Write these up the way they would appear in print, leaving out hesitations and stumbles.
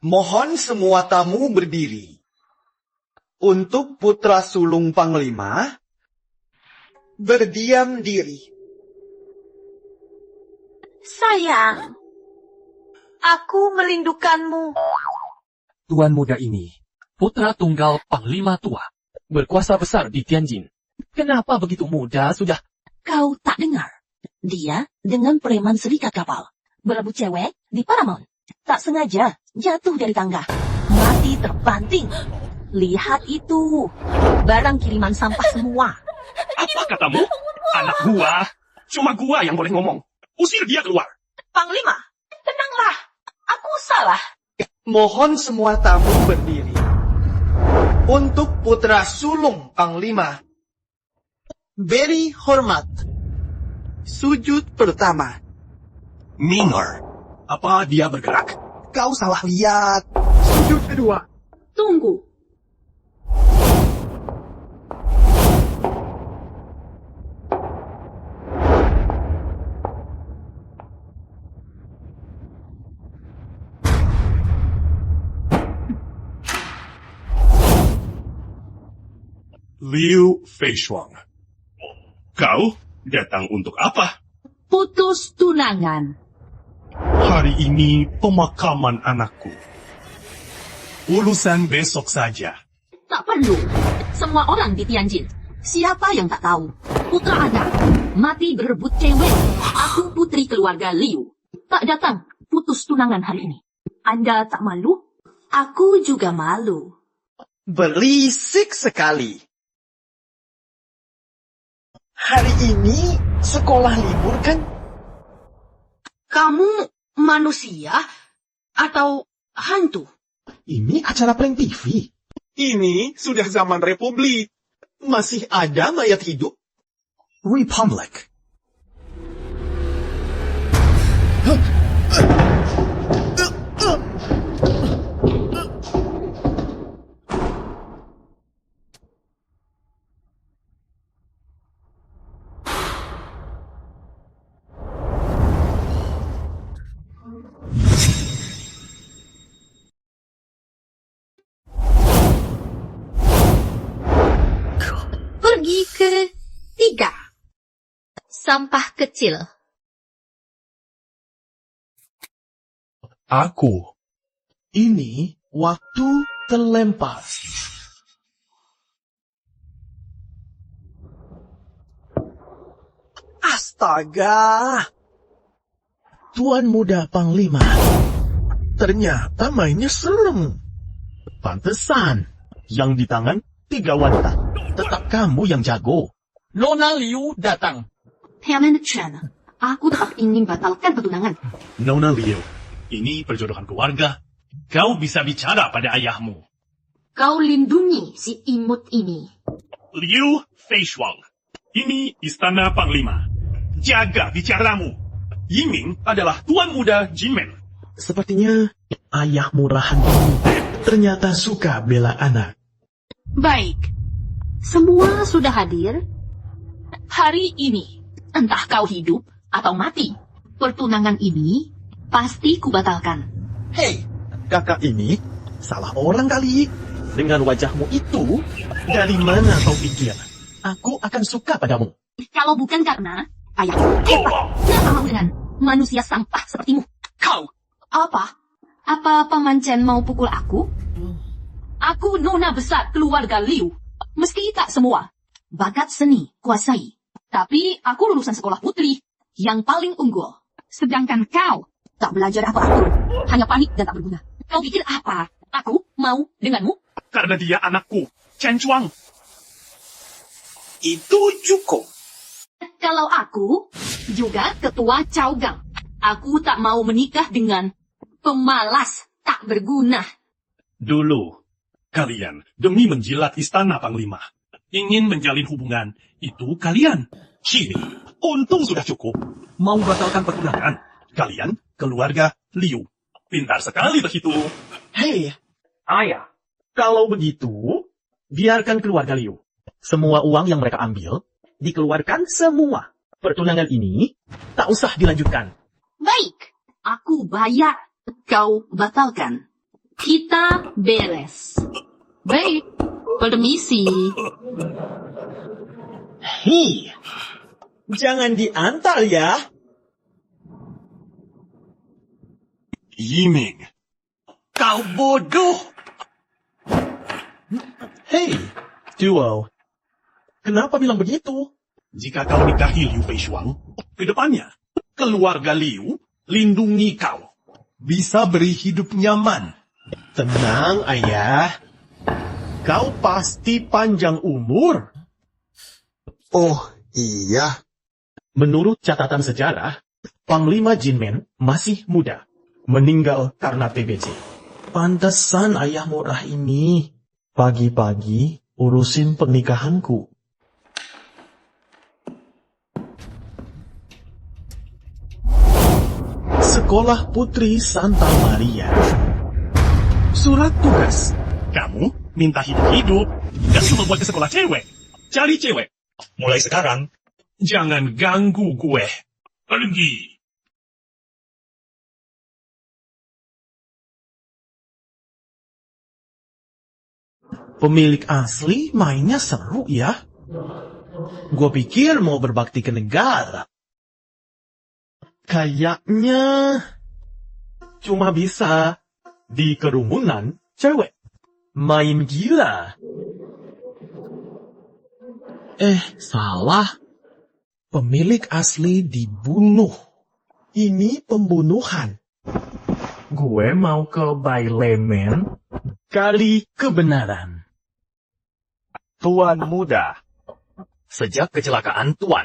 Mohon semua tamu berdiri. Untuk putra sulung Panglima, berdiam diri. Sayang, aku merindukanmu. Tuan muda ini, putra tunggal Panglima tua, berkuasa besar di Tianjin. Kenapa begitu muda sudah? Kau tak dengar? Dia dengan preman serikat kapal, berebut cewek di Paramount. Tak sengaja jatuh dari tangga, mati terbanting. Lihat itu, barang kiriman sampah semua. Apa katamu? Anak gua. Cuma gua yang boleh ngomong. Usir dia keluar. Panglima, tenanglah. Aku salah. Mohon semua tamu berdiri. Untuk putra sulung Panglima, beri hormat. Sujud pertama. Minor. Apa dia bergerak? Kau salah lihat. Sujud kedua. Tunggu. Liu Feishuang. Kau datang untuk apa? Putus tunangan. Hari ini pemakaman anakku. Urusan besok saja. Tak perlu. Semua orang di Tianjin. Siapa yang tak tahu? Putra Anda mati berebut cewek. Aku putri keluarga Liu. Tak datang putus tunangan hari ini. Anda tak malu? Aku juga malu. Berisik sekali. Hari ini sekolah libur kan? Kamu manusia atau hantu? Ini acara prank TV. Ini sudah zaman Republik. Masih ada mayat hidup? Republic. Pergi ke 3. Sampah kecil. Aku. Ini waktu terlempar. Astaga! Tuan muda Panglima. Ternyata mainnya serem. Pantesan. Yang di tangan 3 wanita. Tetap kamu yang jago. Nona Liu datang. Tiamen Chen, aku tetap ingin batalkan pertunangan. Nona Liu, ini perjodohan keluarga. Kau bisa bicara pada ayahmu. Kau lindungi si imut ini. Liu Feishuang. Ini istana Panglima. Jaga bicaramu. Yiming adalah tuan muda Jinmen. Sepertinya ayah murahan ini ternyata suka bela anak. Baik, semua sudah hadir. Hari ini, entah kau hidup atau mati, pertunangan ini pasti kubatalkan. Hei, kakak ini salah orang kali. Dengan wajahmu itu, dari mana kau pikir aku akan suka padamu? Kalau bukan karena ayahku hebat, kenapa mau dengan manusia sampah sepertimu? Kau. Apa? Apa Paman Chen mau pukul aku? Aku nona besar keluarga Liu. Meski tak semua bakat seni kuasai. Tapi aku lulusan sekolah putri yang paling unggul. Sedangkan kau tak belajar apapun. Hanya panik dan tak berguna. Kau pikir apa? Aku mau denganmu? Karena dia anakku, Chen Chuang. Itu cukup. Kalau aku juga ketua Caogang. Aku tak mau menikah dengan pemalas tak berguna. Dulu, kalian demi menjilat istana Panglima. Ingin menjalin hubungan, itu kalian. Kini, untung sudah cukup. Mau batalkan pertunangan. Kalian, keluarga Liu. Pintar sekali begitu. Hei, ayah, kalau begitu, biarkan keluarga Liu. Semua uang yang mereka ambil, dikeluarkan semua. Pertunangan ini, tak usah dilanjutkan. Baik, aku bayar. Kau batalkan. Kita beres. Baik, permisi. Hi, jangan diantar ya. Yiming, kau bodoh. Hei, Duo. Kenapa bilang begitu? Jika kau nikahi Liu Feishuang, kedepannya, keluarga Liu lindungi kau. Bisa beri hidup nyaman. Tenang, Ayah. Kau pasti panjang umur. Oh, iya. Menurut catatan sejarah, Panglima Jinmen masih muda. Meninggal karena TBC. Pantesan ayah murah ini. Pagi-pagi urusin pernikahanku. Sekolah Putri Santa Maria. Surat tugas. Kamu minta hidup-hidup. Dan cuma buat ke sekolah cewek. Cari cewek. Mulai sekarang, jangan ganggu gue. Pergi. Pemilik asli mainnya seru ya. Gue pikir mau berbakti ke negara. Kayaknya cuma bisa di kerumunan cewek. Main gila. Salah. Pemilik asli dibunuh. Ini pembunuhan. Gue mau ke Bailemen kali kebenaran. Tuan Muda. Sejak kecelakaan Tuan,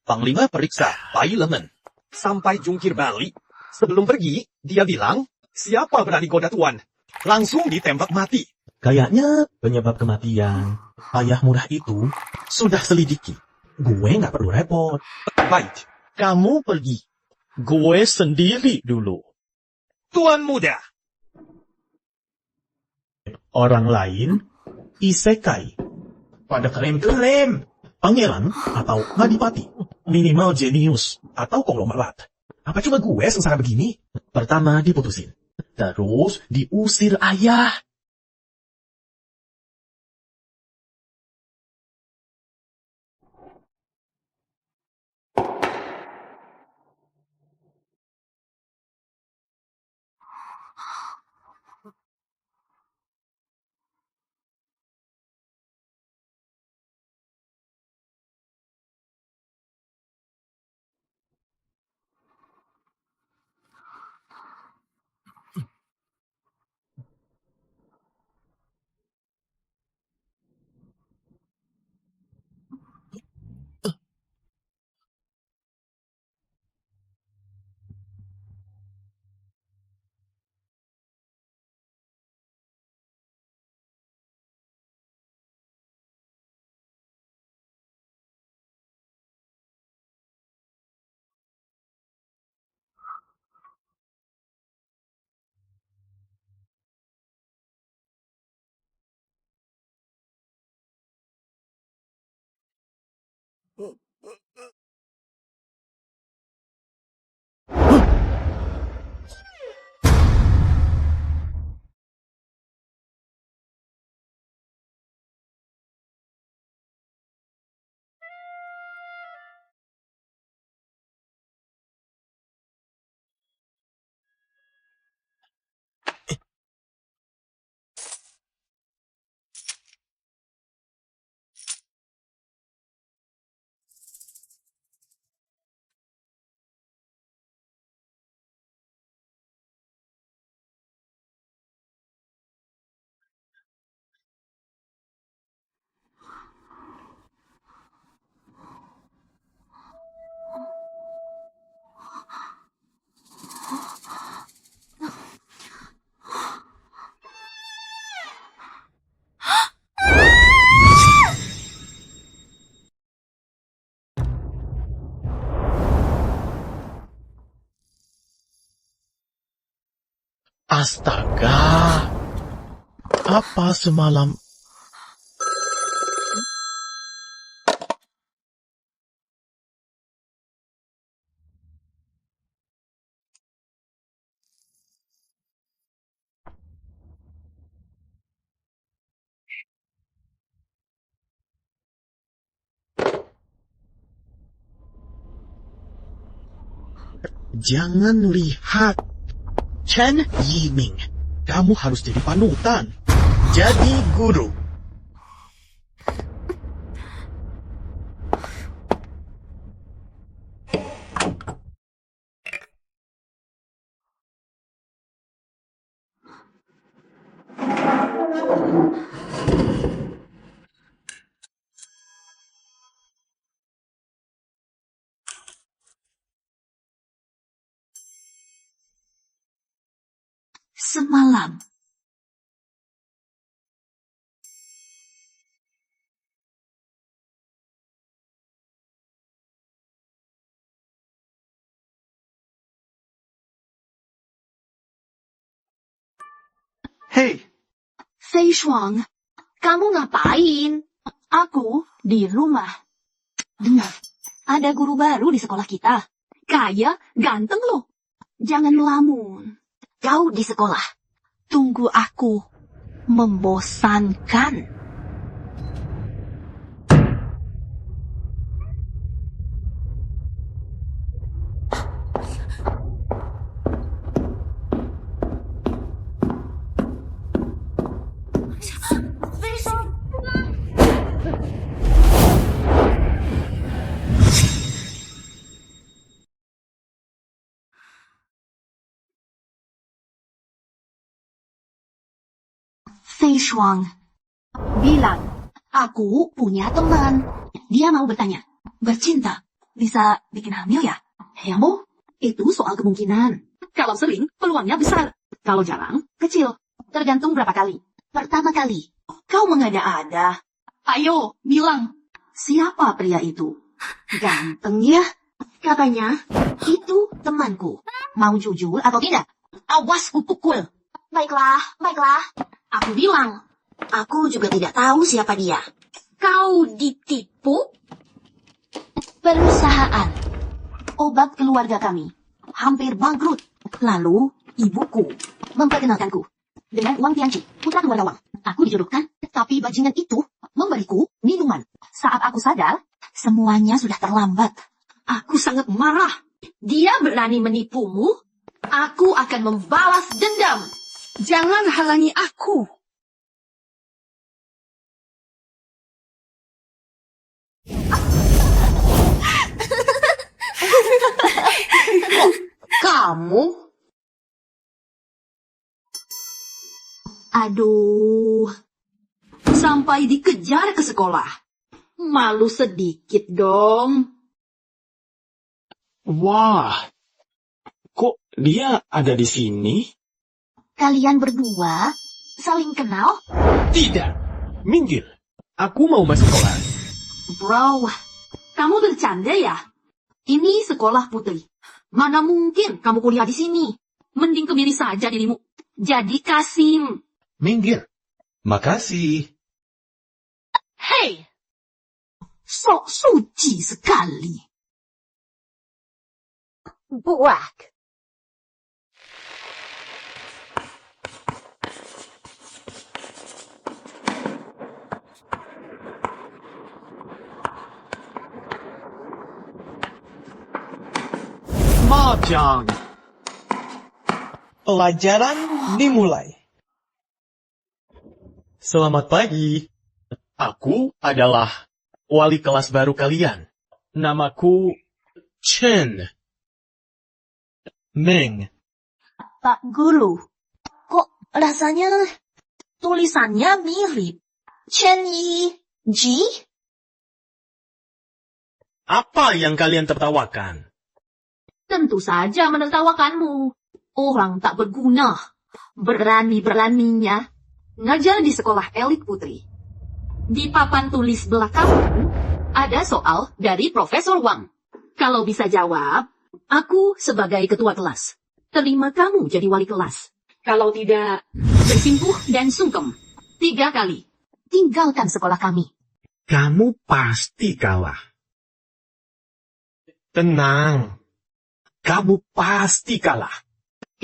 Panglima periksa Bailemen sampai jungkir balik. Sebelum pergi, dia bilang, siapa berani goda Tuan? Langsung ditembak mati. Kayaknya penyebab kematian ayah murah itu sudah selidiki. Gue nggak perlu repot. Baik, Kamu pergi. Gue sendiri dulu. Tuan Muda. Orang lain, isekai. Pada klaim-klaim. Pangeran atau adipati. Minimal jenius atau konglomerat. Apa cuma gue sengsara begini? Pertama diputusin. Terus diusir ayah. Astaga. Apa semalam? Jangan lihat. Chen Yiming, kamu harus jadi panutan. Jadi guru. Semalam, Hei, Fei Shuang, kamu ngapain? Aku di rumah. Dengar, ada guru baru di sekolah kita. Kaya, ganteng loh. Jangan melamun. Kau di sekolah. Tunggu aku. Membosankan. Fei Shuang bilang, aku punya teman. Dia mau bertanya, bercinta bisa bikin hamil ya? Hemo, itu soal kemungkinan. Kalau sering, peluangnya besar. Kalau jarang, kecil. Tergantung berapa kali. Pertama kali, kau mengada-ada. Ayo, bilang, siapa pria itu? Ganteng ya? Katanya, itu temanku. Mau jujur atau tidak? Awas ku pukul. Baiklah, baiklah. Aku bilang, aku juga tidak tahu siapa dia. Kau ditipu? Perusahaan obat keluarga kami hampir bangkrut. Lalu ibuku memperkenalkanku dengan Wang Tianqi, putra keluarga Wang. Aku dijodohkan, tapi bajingan itu memberiku minuman. Saat aku sadar, semuanya sudah terlambat. Aku sangat marah. Dia berani menipumu. Aku akan membalas dendam. Jangan halangi aku. Kamu? Aduh. Sampai dikejar ke sekolah. Malu sedikit dong. Wah, kok dia ada di sini? Kalian berdua saling kenal? Tidak, minggir. Aku mau masuk kelas. Bro, kamu bercanda ya? Ini sekolah putri. Mana mungkin kamu kuliah di sini? Mending kebiri saja dirimu. Jadi Kasim. Minggir. Makasih. Hei! Sok suci sekali. Buak. Mahjong. Pelajaran dimulai. Selamat pagi. Aku adalah wali kelas baru kalian. Namaku Chen Meng. Pak Guru, kok rasanya tulisannya mirip? Chen Yi Ji? Apa yang kalian tertawakan? Tentu saja menertawakanmu. Orang tak berguna. Berani-beraninya ngajar di sekolah elit putri. Di papan tulis belakangmu ada soal dari Profesor Wang. Kalau bisa jawab, aku sebagai ketua kelas terima kamu jadi wali kelas. Kalau tidak, bersimpuh dan sungkem 3 kali. Tinggalkan sekolah kami. Kamu pasti kalah. Tenang. Kamu pasti kalah.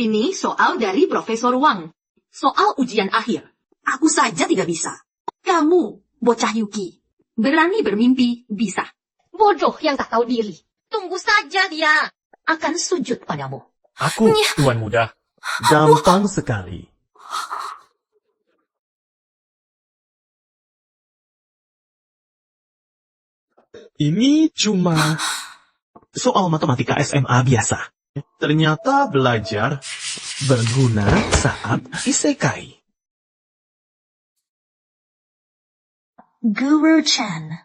Ini soal dari Profesor Wang. Soal ujian akhir. Aku saja tidak bisa. Kamu, bocah Yuki. Berani bermimpi, bisa. Bodoh yang tak tahu diri. Tunggu saja dia. akan sujud padamu. Aku, Tuan Muda. Gampang sekali. Ini cuma soal matematika SMA biasa. Ternyata belajar berguna saat isekai. Guru Chen,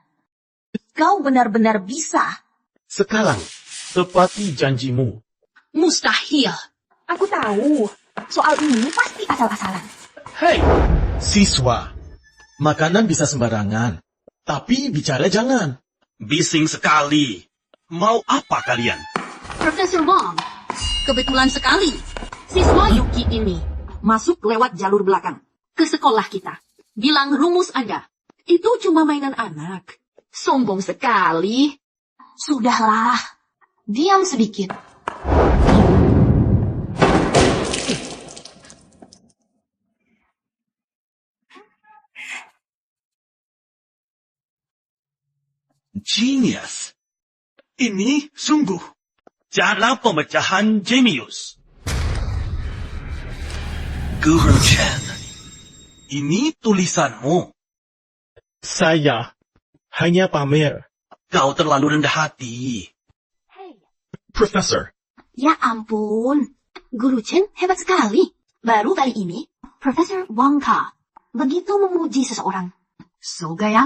kau benar-benar bisa. Sekarang, tepati janjimu. Mustahil. Aku tahu. Soal ini pasti asal-asalan. Hei, siswa. Makanan bisa sembarangan. Tapi bicara jangan. Bising sekali. Mau apa kalian? Profesor Wong, kebetulan sekali. Siswa Yuki ini masuk lewat jalur belakang ke sekolah kita. Bilang rumus Anda. Itu cuma mainan anak. Sombong sekali. Sudahlah. Diam sedikit. Genius. Ini sungguh cara pemecahan jenius. Guru Chen, ini tulisanmu. Saya hanya pamer. Kau terlalu rendah hati. Profesor, Ya ampun. Guru Chen hebat sekali. Baru kali ini, Profesor Wangka begitu memuji seseorang. Soga ya.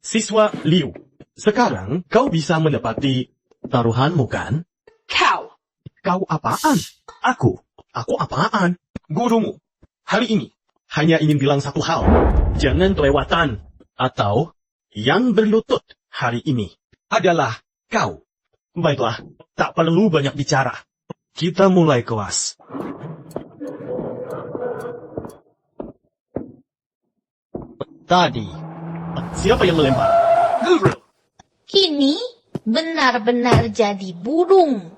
siswa Liu. Sekarang kau bisa mendapati taruhanmu kan? Kau. Kau apaan? Aku apaan? Gurumu. Hari ini, hanya ingin bilang satu hal. Jangan kelewatan. Atau, yang berlutut hari ini adalah kau. Baiklah, tak perlu banyak bicara. Kita mulai kelas. Tadi, siapa yang melempar? Guru. Kini benar-benar jadi burung.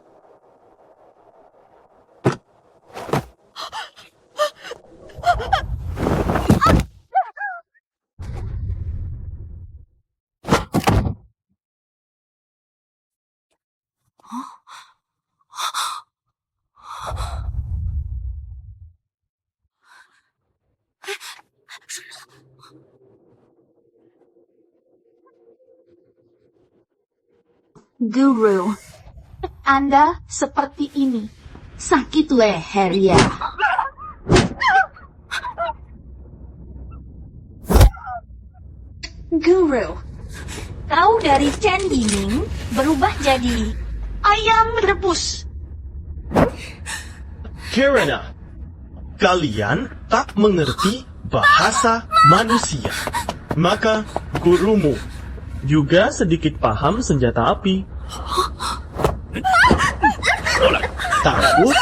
Guru, Anda seperti ini. Sakit leher ya. Guru, kau dari Chen Yiming berubah jadi ayam rebus. Karena kalian tak mengerti bahasa manusia, maka gurumu juga sedikit paham senjata api. Takut?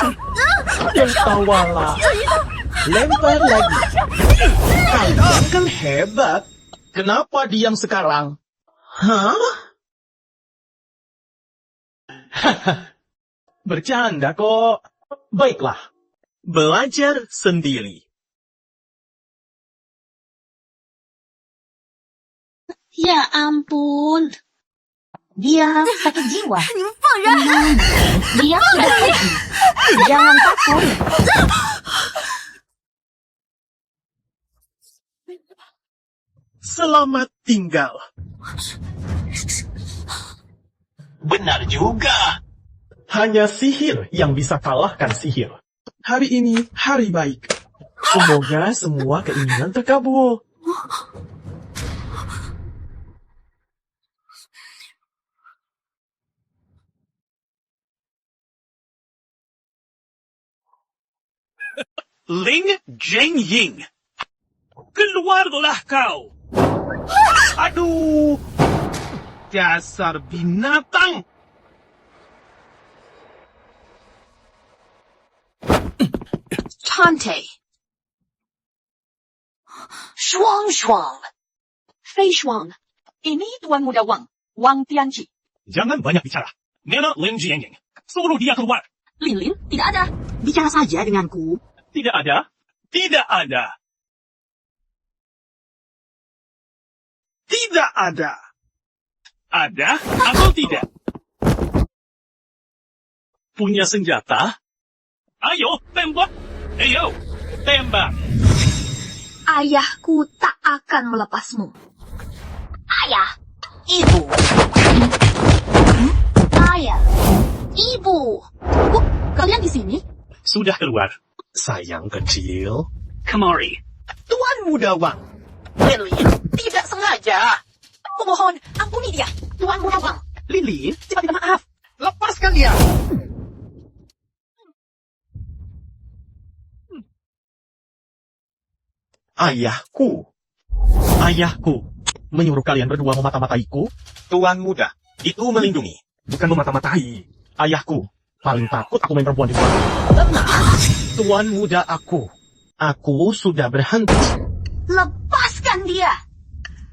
Tertawalah. Lempar lagi. Kalian kan hebat. Kenapa diam sekarang? Hah? Bercanda kok. Baiklah. Belajar sendiri. Ya ampun. Dia sakit jiwa. Tenang. Dia sudah pergi. Jangan takut. Selamat tinggal. Benar juga. Hanya sihir yang bisa kalahkan sihir. Hari ini hari baik. Semoga semua keinginan terkabul. Ling Zhengying. Keluarlah kau. Aduh. Dasar binatang. Tante. Shuang. Fei Shuang. Ini Tuan Muda Wang. Wang Tianqi. Jangan banyak bicara. Mana Ling Zhengying? Suruh dia keluar. Lin, tidak ada. Bicara saja denganku. Tidak ada. Tidak ada. Tidak ada. Ada atau tidak? Punya senjata? Ayo, tembak! Ayo, tembak! Ayahku tak akan melepasmu. Ayah, ibu. Ayah, ibu. Kok kalian di sini? Sudah keluar. Sayang kecil. Kemari. Tuan Muda Wang. Lilin, tidak sengaja. Kumohon, ampuni dia. Tuan Muda Wang. Lilin, cepat minta maaf. Lepaskan dia. Ayahku. Ayahku. Menyuruh kalian berdua memata-mataiku. Tuan Muda, itu melindungi. Bukan memata-matai. Ayahku. Paling takut aku main perempuan di luar. Tuan muda aku. Aku sudah berhenti. Lepaskan dia.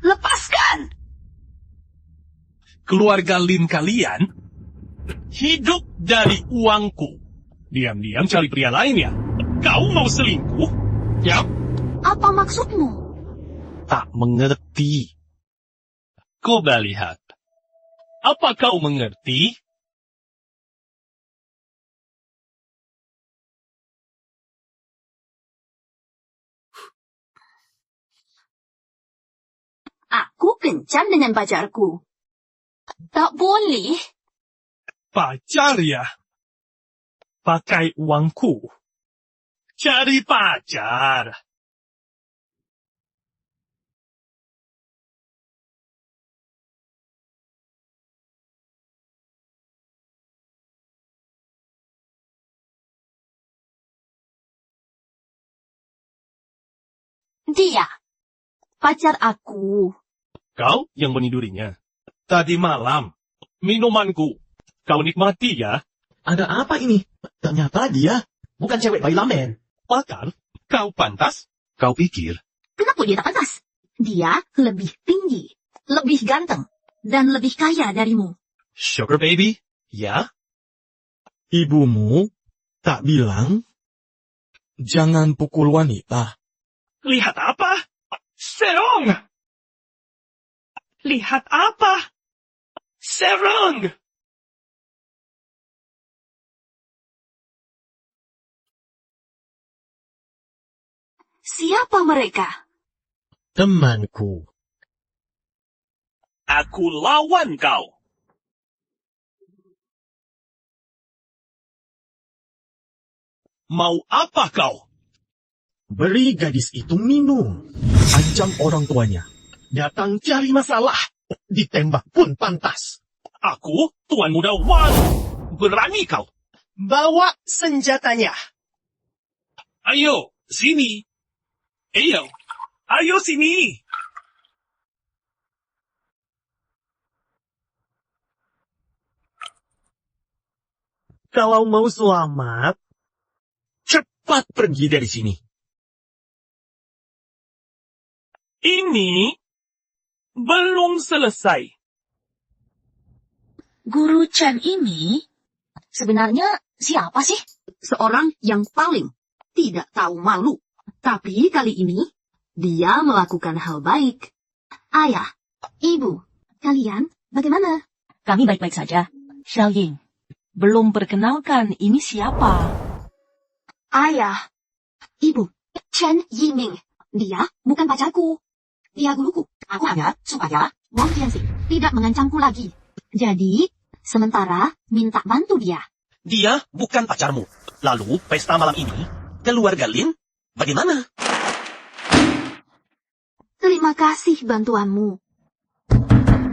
Lepaskan. Keluarga Lin kalian hidup dari uangku. Diam-diam cari pria lain ya? Kau mau selingkuh? Ya? Apa maksudmu? Tak mengerti. Coba lihat. Apa kau mengerti? Aku kencan dengan pacarku. Tak boleh. Pacar ya? Pakai uangku. Cari pacar. Dia. Pacar aku. Kau yang menidurinya. Tadi malam, minumanku. Kau nikmati ya? Ada apa ini? Ternyata dia bukan cewek bayi lamen. Pakar, kau pantas? Kau pikir? Kenapa dia tak pantas? Dia lebih tinggi, lebih ganteng, dan lebih kaya darimu. Sugar baby? Ya? Ibumu tak bilang jangan pukul wanita. Lihat apa? Serong! Lihat apa? Serong! Siapa mereka? Temanku. Aku lawan kau. Mau apa kau? Beri gadis itu minum. Ancam orang tuanya. Datang cari masalah. Ditembak pun pantas. Aku, Tuan Muda Wang. Berani kau? Bawa senjatanya. Ayo, sini. Ayo sini. Kalau mau selamat, cepat pergi dari sini. Ini belum selesai. Guru Chen ini sebenarnya siapa sih? Seorang yang paling tidak tahu malu. Tapi kali ini dia melakukan hal baik. Ayah, ibu, kalian bagaimana? Kami baik-baik saja. Xiaoying, belum perkenalkan ini siapa? Ayah, ibu, Chen Yiming. Dia bukan pacarku. Dia guruku. Aku hanya supaya Wang Tianxing tidak mengancamku lagi. Jadi, sementara minta bantu dia. Dia bukan pacarmu. Lalu, pesta malam ini, keluarga Lin, bagaimana? Terima kasih bantuanmu.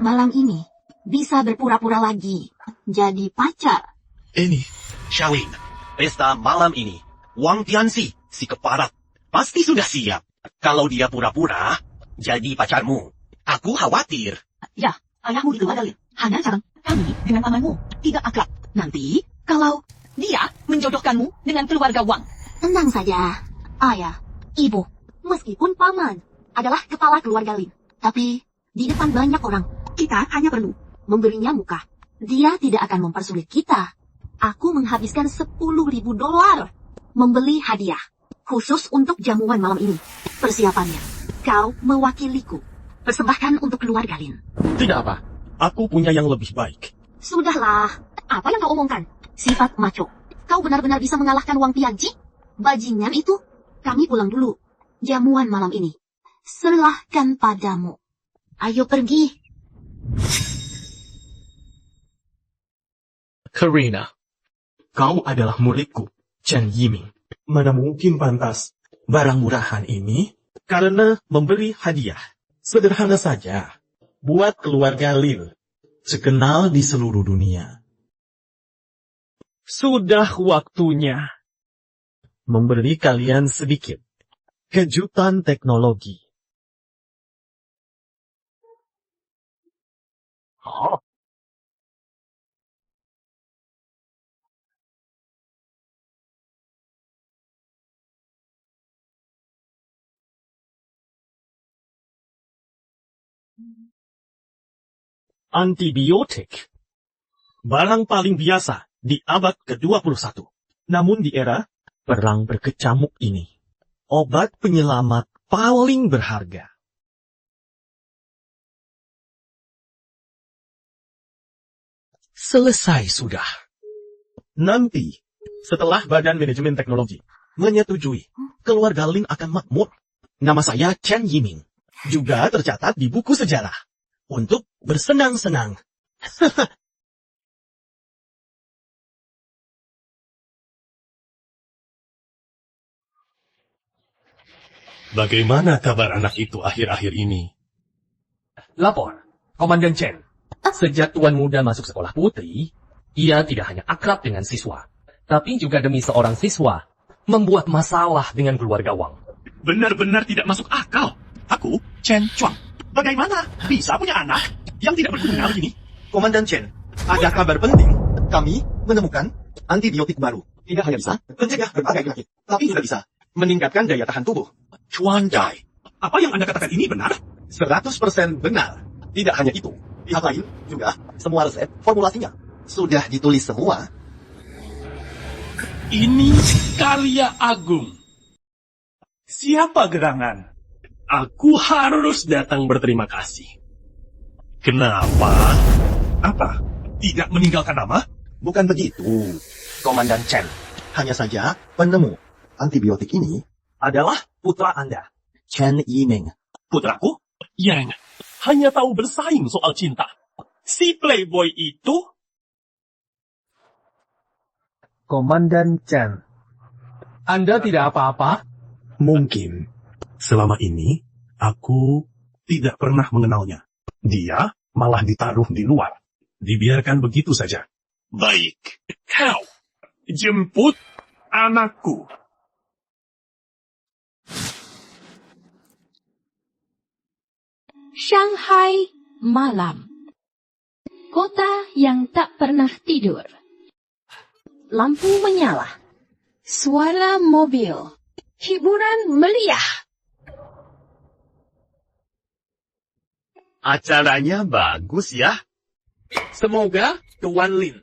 Malam ini bisa berpura-pura lagi. Jadi pacar. Ini, Xiaoying, pesta malam ini, Wang Tianxi, si keparat, pasti sudah siap. Kalau dia pura-pura, jadi pacarmu. Aku khawatir. Ya, ayahmu di keluarga Lin. Hanya calon kami dengan pamanmu tidak akrab. Nanti, kalau dia menjodohkanmu dengan keluarga Wang. Tenang saja, ayah, ibu, meskipun paman adalah kepala keluarga Lin. Tapi, di depan banyak orang, kita hanya perlu memberinya muka. Dia tidak akan mempersulit kita. Aku menghabiskan $10.000 membeli hadiah. Khusus untuk jamuan malam ini. Persiapannya, kau mewakiliku. Persembahkan untuk keluarga Lin. tidak apa. Aku punya yang lebih baik. Sudahlah. Apa yang kau omongkan? Sifat maco. Kau benar-benar bisa mengalahkan Wang Tianji? Bajingan itu. Kami pulang dulu. Jamuan malam ini serahkan padamu. Ayo pergi. Karina, kau adalah muridku, Chen Yiming. Mana mungkin pantas barang murahan ini karena memberi hadiah. Sederhana saja. Buat keluarga Lin. Terkenal di seluruh dunia. Sudah waktunya. Memberi kalian sedikit kejutan teknologi. Antibiotik. Barang paling biasa di abad ke-21. Namun di era perang berkecamuk ini, obat penyelamat paling berharga. Selesai sudah. Nanti, setelah Badan Manajemen Teknologi menyetujui, keluarga Lin akan makmur. Nama saya Chen Yiming. Juga tercatat di buku sejarah. Untuk bersenang-senang. Bagaimana kabar anak itu akhir-akhir ini? Lapor, Komandan Chen. Sejak Tuan Muda masuk sekolah putri, ia tidak hanya akrab dengan siswa, tapi juga demi seorang siswa, membuat masalah dengan keluarga Wang. Benar-benar tidak masuk akal. Aku, Chen Chuang. Bagaimana bisa punya anak yang tidak berguna begini? Komandan Chen, ada kabar penting. Kami menemukan antibiotik baru. Tidak hanya bisa mencegah berbagai penyakit, tapi juga bisa meningkatkan daya tahan tubuh. Chuan Dai. Apa yang Anda katakan ini benar? 100% benar. Tidak hanya itu, pihak lain juga semua resep formulasinya sudah ditulis semua. Ini karya agung. Siapa gerangan? Aku harus datang berterima kasih. Kenapa? Apa? Tidak meninggalkan nama? Bukan begitu, Komandan Chen. Hanya saja penemu antibiotik ini adalah putra Anda, Chen Yiming. Putraku? Yang hanya tahu bersaing soal cinta. Si playboy itu? Komandan Chen. Anda tidak apa-apa? Mungkin. Selama ini, aku tidak pernah mengenalnya. Dia malah ditaruh di luar. Dibiarkan begitu saja. Baik. Kau jemput anakku. Shanghai malam. Kota yang tak pernah tidur. Lampu menyala. Suara mobil. Hiburan meriah. Acaranya bagus ya. Semoga Tuan Lin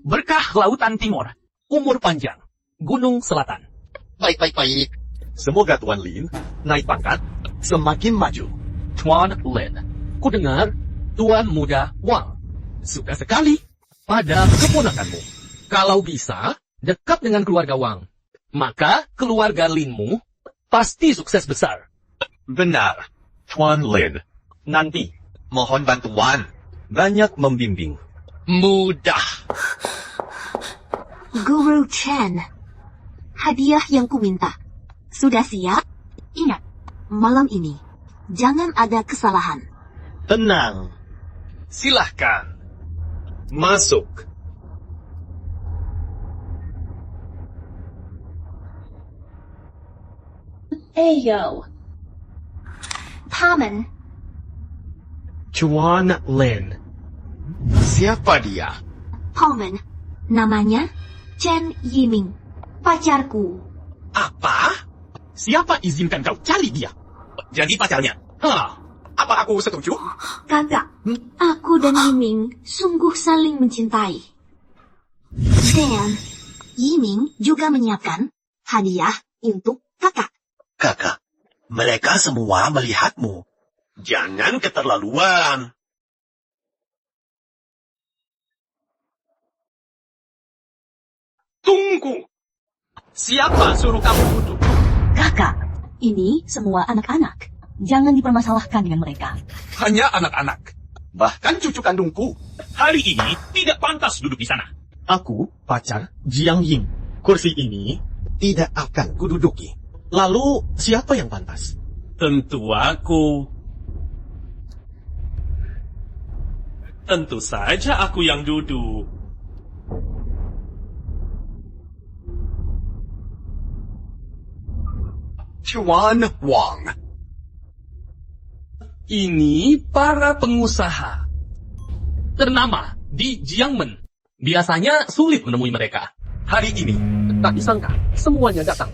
berkah Lautan Timur, umur panjang, Gunung Selatan. Baik. Semoga Tuan Lin naik pangkat semakin maju. Tuan Lin, ku dengar Tuan Muda Wang suka sekali pada keponakanmu. Kalau bisa dekat dengan keluarga Wang, maka keluarga Linmu pasti sukses besar. Benar, Tuan Lin. Nanti mohon bantuan, banyak membimbing. Mudah. Guru Chen. Hadiah yang kuminta. Sudah siap? Ingat, malam ini jangan ada kesalahan. Tenang. Silahkan masuk. Ayo. 他们 Tuan Lin. Siapa dia? Paumen, namanya Chen Yiming, pacarku. Apa? Siapa izinkan kau cari dia? Jadi pacarnya? Apa aku setuju? Kakak, aku dan Yiming sungguh saling mencintai. Dan Yiming juga menyiapkan hadiah untuk kakak. Kakak, mereka semua melihatmu. Jangan keterlaluan. Tunggu. Siapa suruh kamu duduk? Kakak, ini semua anak-anak. Jangan dipermasalahkan dengan mereka. Hanya anak-anak. Bahkan cucu kandungku. Hari ini tidak pantas duduk di sana. Aku pacar Jiang Ying. Kursi ini, Tidak akan kududuki. lalu siapa yang pantas? Tentu aku. Tentu saja aku yang duduk. Tuan Wang. Ini para pengusaha ternama di Jiangmen. Biasanya sulit menemui mereka. Hari ini, tak disangka, semuanya datang.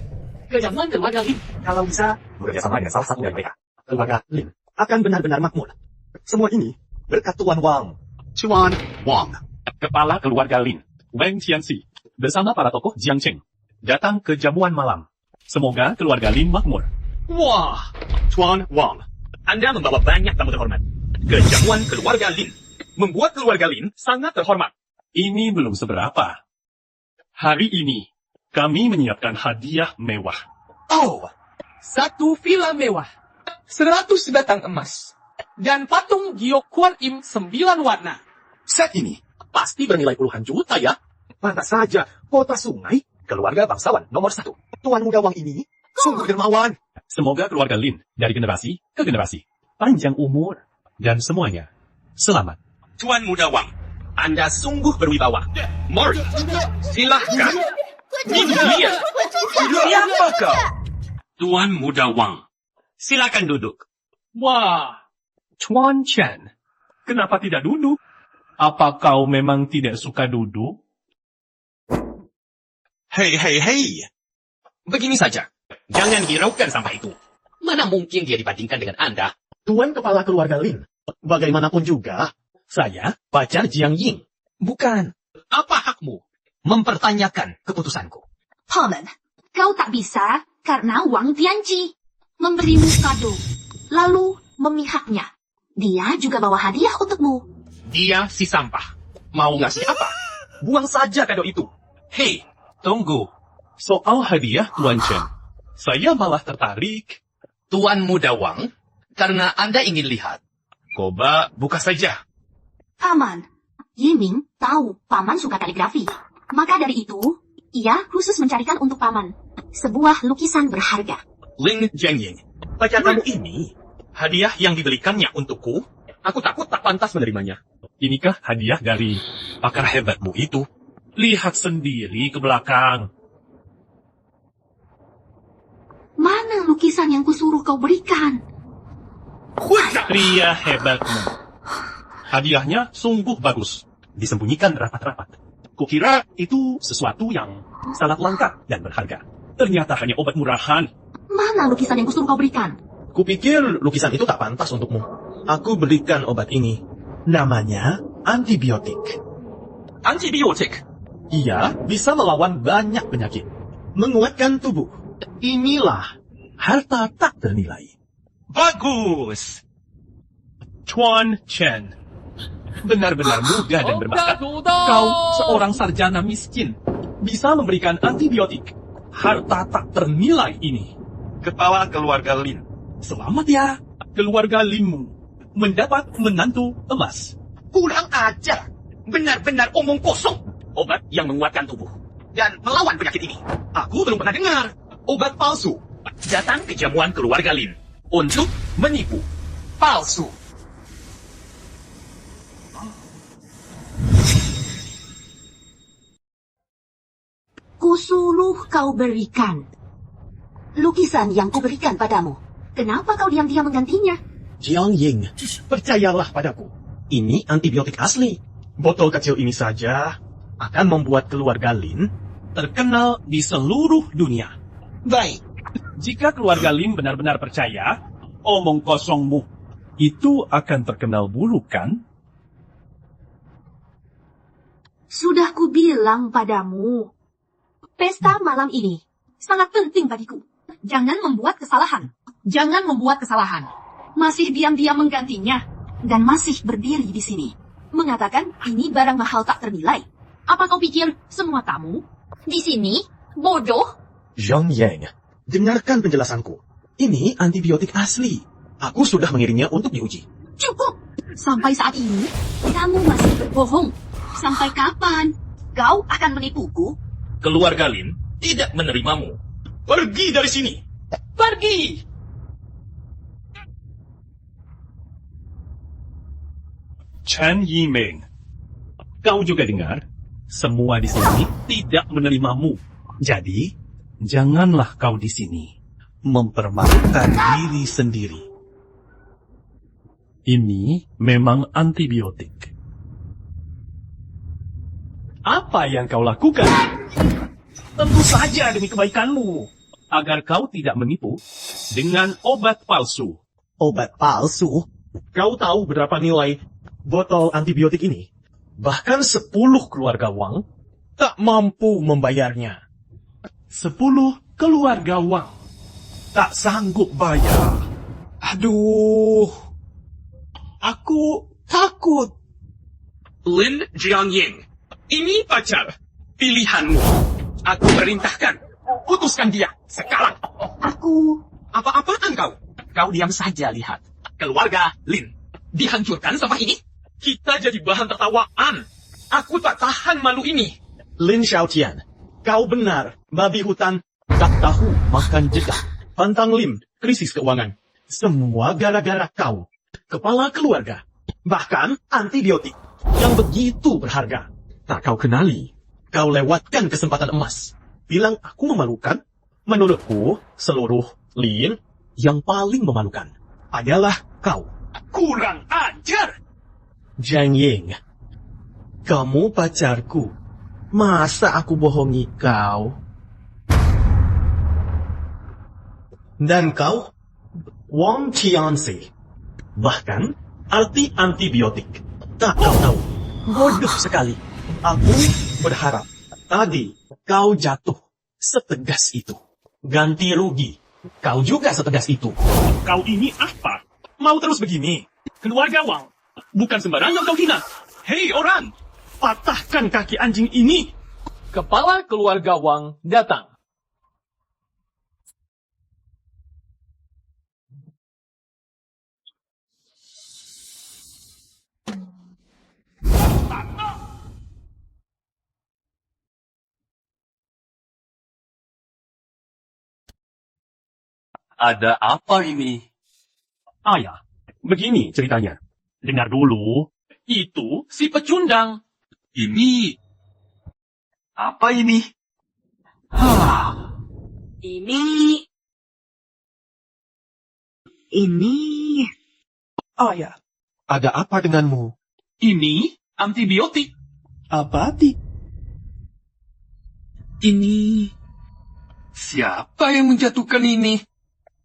Kejaman keluarga Lin. Kalau bisa, bekerja sama dengan salah satu dari mereka. Keluarga Lin akan benar-benar makmur. Semua ini berkat Tuan Wang. Tuan Wang. Kepala keluarga Lin, Wang Qianxi, bersama para tokoh Jiangcheng, datang ke jamuan malam. Semoga keluarga Lin makmur. Wah, Tuan Wang, Anda membawa banyak tamu terhormat ke jamuan keluarga Lin. Membuat keluarga Lin sangat terhormat. Ini belum seberapa. Hari ini, kami menyiapkan hadiah mewah. Oh, satu villa mewah, 100 batang emas, dan patung giok Kuan Im 9 warna. Set ini Pasti bernilai puluhan juta ya. pantas saja kota sungai keluarga bangsawan nomor 1. Tuan muda Wang ini sungguh dermawan. Semoga keluarga Lin dari generasi ke generasi panjang umur dan semuanya selamat. Tuan Muda Wang, Anda sungguh berwibawa. Mari, silahkan. Ini dia. Siapa kau? Tuan Muda Wang, silakan duduk. Wah, Chuan Chen, kenapa tidak duduk? Apa kau memang tidak suka duduk? Hei. Begini saja. Jangan hiraukan sampah itu. Mana mungkin dia dibandingkan dengan Anda? Tuan kepala keluarga Lin, bagaimanapun juga, saya pacar Jiang Ying. Bukan. Apa hakmu mempertanyakan keputusanku? Paman, kau tak bisa karena Wang Tianji memberimu kado, lalu memihaknya. Dia juga bawa hadiah untukmu. Dia si sampah. Mau ngasih apa? Buang saja kado itu. Hei, tunggu. Soal hadiah Tuan Chen, saya malah tertarik. Tuan Muda Wang, karena Anda ingin lihat. Coba buka saja. Paman, Yiming tahu Paman suka kaligrafi. Maka dari itu, ia khusus mencarikan untuk Paman sebuah lukisan berharga. Ling Jiangying, pacar kamu ini, hadiah yang dibelikannya untukku, aku takut tak pantas menerimanya. Inikah hadiah dari pakar hebatmu itu? Lihat sendiri ke belakang. Mana lukisan yang kusuruh kau berikan? Pria hebatmu. Hadiahnya sungguh bagus. Disembunyikan rapat-rapat. Kukira itu sesuatu yang sangat langka dan berharga. Ternyata hanya obat murahan. Mana lukisan yang kusuruh kau berikan? Kupikir lukisan itu tak pantas untukmu. Aku berikan obat ini. Namanya antibiotik. Antibiotik. Ia bisa melawan banyak penyakit. Menguatkan tubuh. Inilah harta tak ternilai. Bagus. Chuan Chen. Benar-benar muda dan berbakat. Kau seorang sarjana miskin. Bisa memberikan antibiotik. Harta tak ternilai ini. Kepala keluarga Lin. Selamat ya. Keluarga Linmu mendapat menantu emas. Kurang ajar. Benar-benar omong kosong. Obat yang menguatkan tubuh. Dan melawan penyakit ini. Aku belum pernah dengar. Obat palsu. Datang ke jamuan keluarga Lin. Untuk menipu. Palsu. Kusuruh kau berikan lukisan yang kuberikan padamu. Kenapa kau diam-diam menggantinya? Jiang Ying, percayalah padaku. Ini antibiotik asli. Botol kecil ini saja akan membuat keluarga Lin terkenal di seluruh dunia. Baik. Jika keluarga Lin benar-benar percaya, omong kosongmu itu akan terkenal buruk kan? Sudah kubilang padamu. Pesta malam ini sangat penting bagiku. Jangan membuat kesalahan. Jangan membuat kesalahan. Masih diam-diam menggantinya. Dan masih berdiri di sini. Mengatakan ini barang mahal tak ternilai. Apa kau pikir semua tamu Di sini? Bodoh? Zhang Yang, dengarkan penjelasanku. Ini antibiotik asli. Aku sudah mengirimnya untuk diuji. Cukup! Sampai saat ini, kamu masih berbohong. Sampai kapan? Kau akan menipuku? Keluarga Lin tidak menerimamu. Pergi dari sini. Pergi! Chen Yiming, kau juga dengar? Semua di sini tidak menerimamu. Jadi, janganlah kau di sini mempermalukan diri sendiri. Ini memang antibiotik. Apa yang kau lakukan? Tentu saja demi kebaikanmu, agar kau tidak menipu dengan obat palsu. Obat palsu? Kau tahu berapa nilai botol antibiotik ini? Bahkan 10 keluarga Wang tak mampu membayarnya. 10 keluarga Wang tak sanggup bayar. Aduh, aku takut. Lin Jiangying, ini pacar pilihanmu. Aku perintahkan, putuskan dia sekarang. Aku... Apa-apaan kau? Kau diam saja lihat. Keluarga Lin dihancurkan sama ini. Kita jadi bahan tertawaan. Aku tak tahan malu ini. Lin Xiaotian, kau benar. Babi hutan tak tahu makan jeda. Pantang Lim, krisis keuangan. Semua gara-gara kau. Kepala keluarga. Bahkan antibiotik yang begitu berharga. Tak kau kenali. Kau lewatkan kesempatan emas. Bilang aku memalukan? Menurutku, seluruh Lin yang paling memalukan adalah kau. Kurang ajar. Zhang Ying, kamu pacarku. Masa aku bohongi kau? Dan kau, Wang Qianxi. Bahkan, arti antibiotik. Tak kau tahu. Bodoh sekali. Aku berharap tadi kau jatuh setegas itu. Ganti rugi. Kau juga setegas itu. Kau ini apa? Mau terus begini? Keluarga Wang bukan sembarangan kau hina. Hei orang, patahkan kaki anjing ini. Kepala keluarga Wang datang. Ada apa ini? Ayah, begini ceritanya. Dengar dulu. Itu si pecundang. Ini apa ini? Ini... Ayah, ada apa denganmu? Ini antibiotik. Apa Ini siapa yang menjatuhkan ini?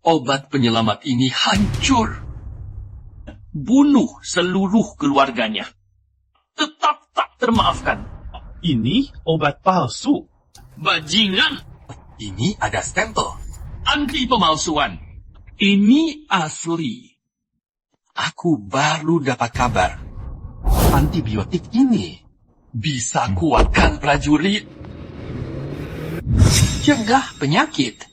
Obat penyelamat ini hancur. Bunuh seluruh keluarganya. Tetap tak termaafkan. Ini obat palsu. Bajingan. Ini ada stempel. Anti pemalsuan. Ini asli. Aku baru dapat kabar. Antibiotik ini bisa kuatkan prajurit. Cegah penyakit.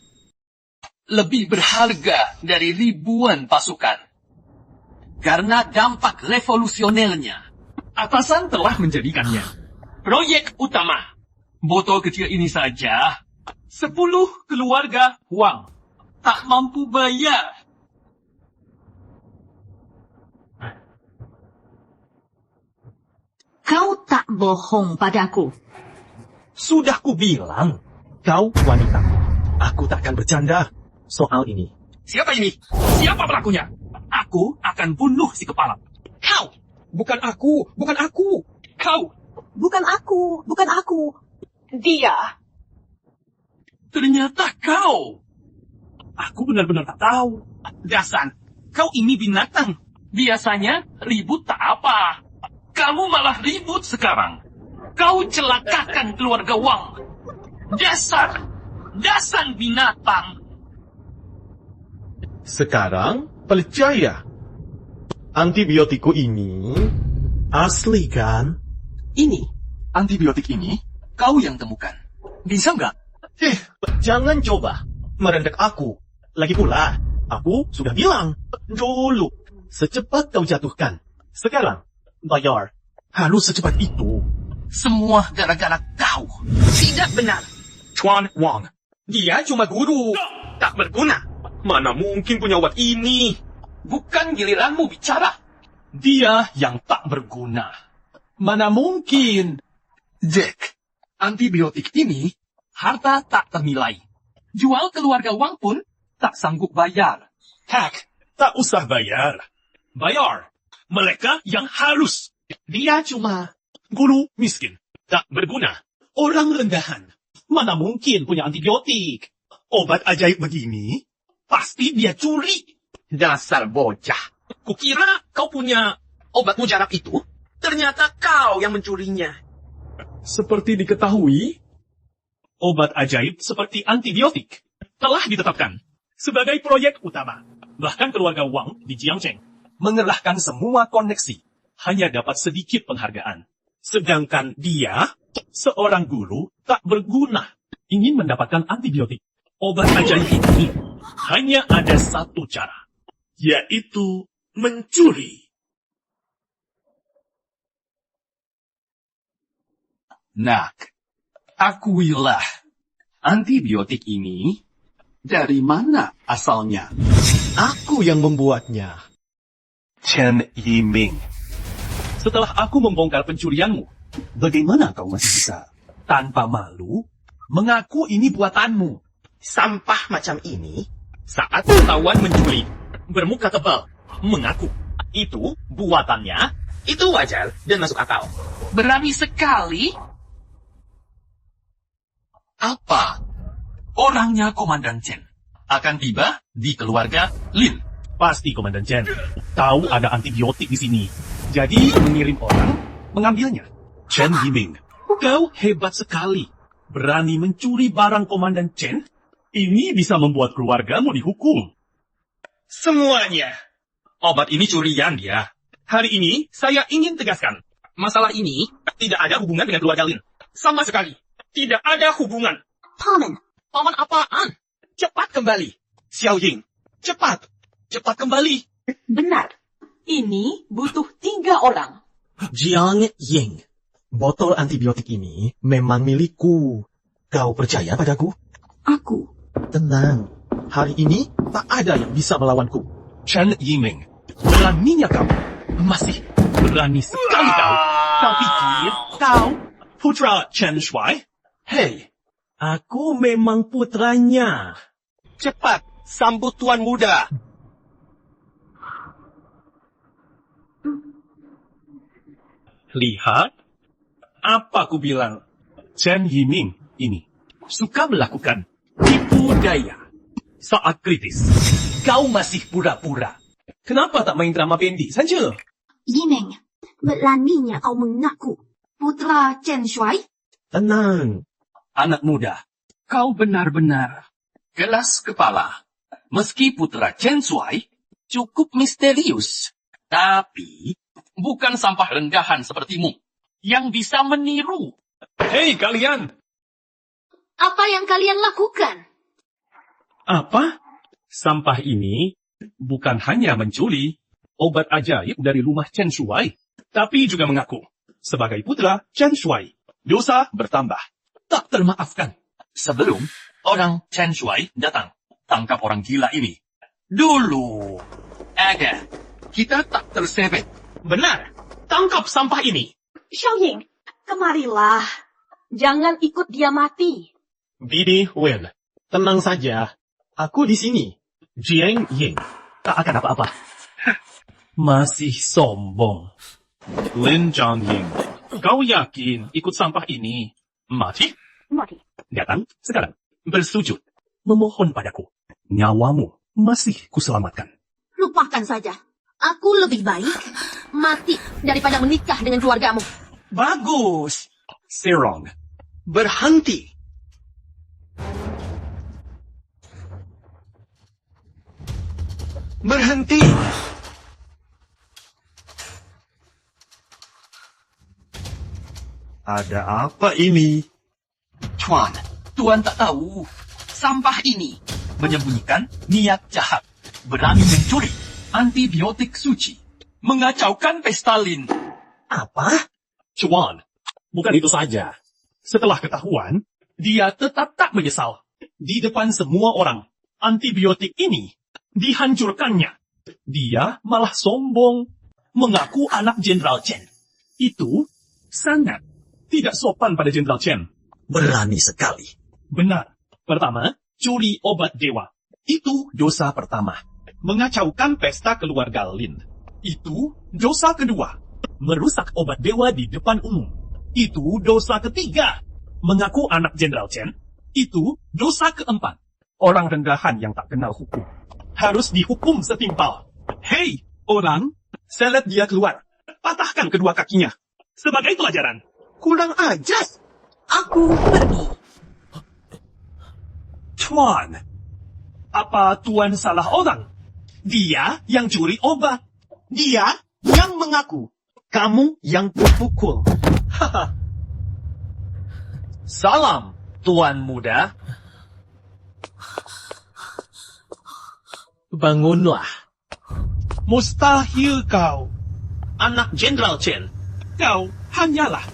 Lebih berharga dari ribuan pasukan. Karena dampak revolusionernya. Atasan telah menjadikannya proyek utama. Botol kecil ini saja 10 keluarga Wang tak mampu bayar. Kau tak bohong padaku. Sudah kubilang, kau wanita. Aku tak akan bercanda soal ini. Siapa ini? Siapa pelakunya? Aku akan bunuh si kepala. Kau! Bukan aku, bukan aku. Kau! Bukan aku. Dia. Ternyata kau! Aku benar-benar tak tahu. Dasan, kau ini binatang. Biasanya ribut tak apa. Kamu malah ribut sekarang. Kau celakakan keluarga Wang. Dasar binatang. Sekarang, percaya. Antibiotikku ini asli kan? Ini, antibiotik ini kau yang temukan. Bisa nggak? Jangan coba merendek aku. Lagi pula, aku sudah bilang dulu, secepat kau jatuhkan. Sekarang, bayar. Harus secepat itu. Semua gara-gara kau. Tidak benar. Chuan Wang. Dia cuma guru. Tak berguna. Mana mungkin punya obat ini? Bukan giliranmu bicara. Dia yang tak berguna. Mana mungkin? Jack, antibiotik ini harta tak ternilai. Jual keluarga Wang pun tak sanggup bayar. Hack, tak usah bayar. Bayar. Mereka yang harus. Dia cuma guru miskin. Tak berguna. Orang rendahan. Mana mungkin punya antibiotik? Obat ajaib begini, pasti dia curi. Dasar bocah. Kukira kau punya obat mujarab itu. Ternyata kau yang mencurinya. Seperti diketahui, obat ajaib seperti antibiotik telah ditetapkan sebagai proyek utama. Bahkan keluarga Wang di Jiangcheng mengerahkan semua koneksi, hanya dapat sedikit penghargaan. Sedangkan dia, seorang guru tak berguna, ingin mendapatkan antibiotik. Obat ajaib ini hanya ada satu cara, yaitu mencuri. Nak, akuilah. Antibiotik ini dari mana asalnya? Aku yang membuatnya. Chen Yiming. Setelah aku membongkar pencurianmu, bagaimana kau masih bisa tanpa malu mengaku ini buatanmu? Sampah macam ini, Saat ketahuan mencuri, bermuka tebal, mengaku itu buatannya. itu wajar dan masuk akal. Berani sekali. Apa? Orangnya Komandan Chen akan tiba di keluarga Lin. Pasti Komandan Chen tahu ada antibiotik di sini. Jadi mengirim orang mengambilnya. Chen Yiming, kau hebat sekali. Berani mencuri barang Komandan Chen? Ini bisa membuat keluargamu dihukum. Semuanya. Obat ini curian dia. Hari ini saya ingin tegaskan. Masalah ini tidak ada hubungan dengan keluarga Lin. Sama sekali. Tidak ada hubungan. Paman, Paman apaan? Cepat kembali. Xiao Ying, cepat. Cepat kembali. benar. Ini butuh 3 orang. Jiang Ying, botol antibiotik ini memang milikku. Kau percaya padaku? Aku. Tenang, hari ini tak ada yang bisa melawanku. Chen Yiming, beraninya kau. Masih berani sekali kau. Kau pikir kau putra Chen Shuai? Hei, aku memang putranya. Cepat sambut tuan muda. Lihat, apa ku bilang? Chen Yiming ini suka melakukan tipu daya. Saat kritis, kau masih pura-pura. Kenapa tak main drama pendek saja? Yimeng, beraninya kau mengaku putra Chen Shuai? Tenang, Anak muda, kau benar-benar kelas kepala. Meski putra Chen Shuai cukup misterius, tapi bukan sampah rendahan sepertimu yang bisa meniru. Hei kalian, Apa yang kalian lakukan? apa? Sampah ini bukan hanya mencuri obat ajaib dari rumah Chen Shuai, tapi juga mengaku sebagai putra Chen Shuai. Dosa bertambah. Tak termaafkan. Sebelum orang Chen Shuai datang, tangkap orang gila ini. Dulu ada, kita tak terseret. Benar, tangkap sampah ini. Xiaoying, kemarilah. Jangan ikut dia mati. Bidi Wen, tenang saja. Aku di sini. Jiang Ying, tak akan apa-apa. Masih sombong. Lin Zhangying, kau yakin ikut sampah ini? Mati? Mati. Datang sekarang. Bersujud. Memohon padaku. Nyawamu masih kuselamatkan. Lupakan saja. Aku lebih baik mati daripada menikah dengan keluargamu. Bagus. Serong. Berhenti. Berhenti. Ada apa ini? Chuan, Tuan tak tahu. Sampah ini menyembunyikan niat jahat. Berani mencuri antibiotik suci. Mengacaukan pesta Lin. Apa? Chuan, bukan itu saja. Setelah ketahuan, dia tetap tak menyesal. Di depan semua orang, antibiotik ini dihancurkannya. Dia malah sombong, mengaku anak Jenderal Chen. Itu sangat tidak sopan pada Jenderal Chen. Berani sekali. Benar. Pertama, curi obat dewa. Itu dosa pertama. Mengacaukan pesta keluarga Lin. Itu dosa kedua. Merusak obat dewa di depan umum. Itu dosa ketiga. Mengaku anak Jenderal Chen. Itu dosa keempat. Orang rendahan yang tak kenal hukum. Harus dihukum setimpal. Hei, orang, selet dia keluar. Patahkan kedua kakinya. Sebagai pelajaran. Kurang ajar. Aku pergi. Tuan, apa Tuan salah orang? Dia yang curi obat. Dia yang mengaku. Kamu yang kupukul. Salam, Tuan Muda. Bangunlah. Mustahil kau. Anak Jenderal Chen. Kau hanyalah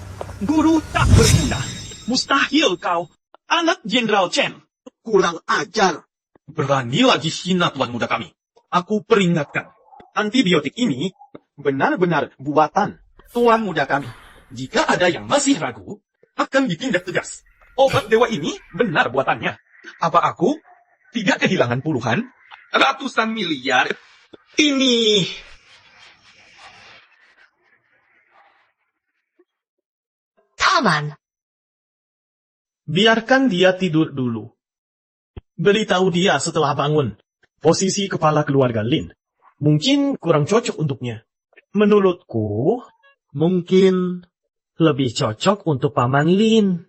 guru tak berguna. Mustahil kau. Anak Jenderal Chen. Kurang ajar. Berani lagi hina Tuan Muda kami. Aku peringatkan. Antibiotik ini benar-benar buatan Tuan Muda kami. Jika ada yang masih ragu, akan ditindak tegas. Obat dewa ini benar buatannya. Apa aku tidak kehilangan puluhan, ratusan miliar? Ini Taman. Biarkan dia tidur dulu. Beritahu dia setelah bangun. Posisi kepala keluarga Lin mungkin kurang cocok untuknya. Menurutku, mungkin lebih cocok untuk Paman Lin.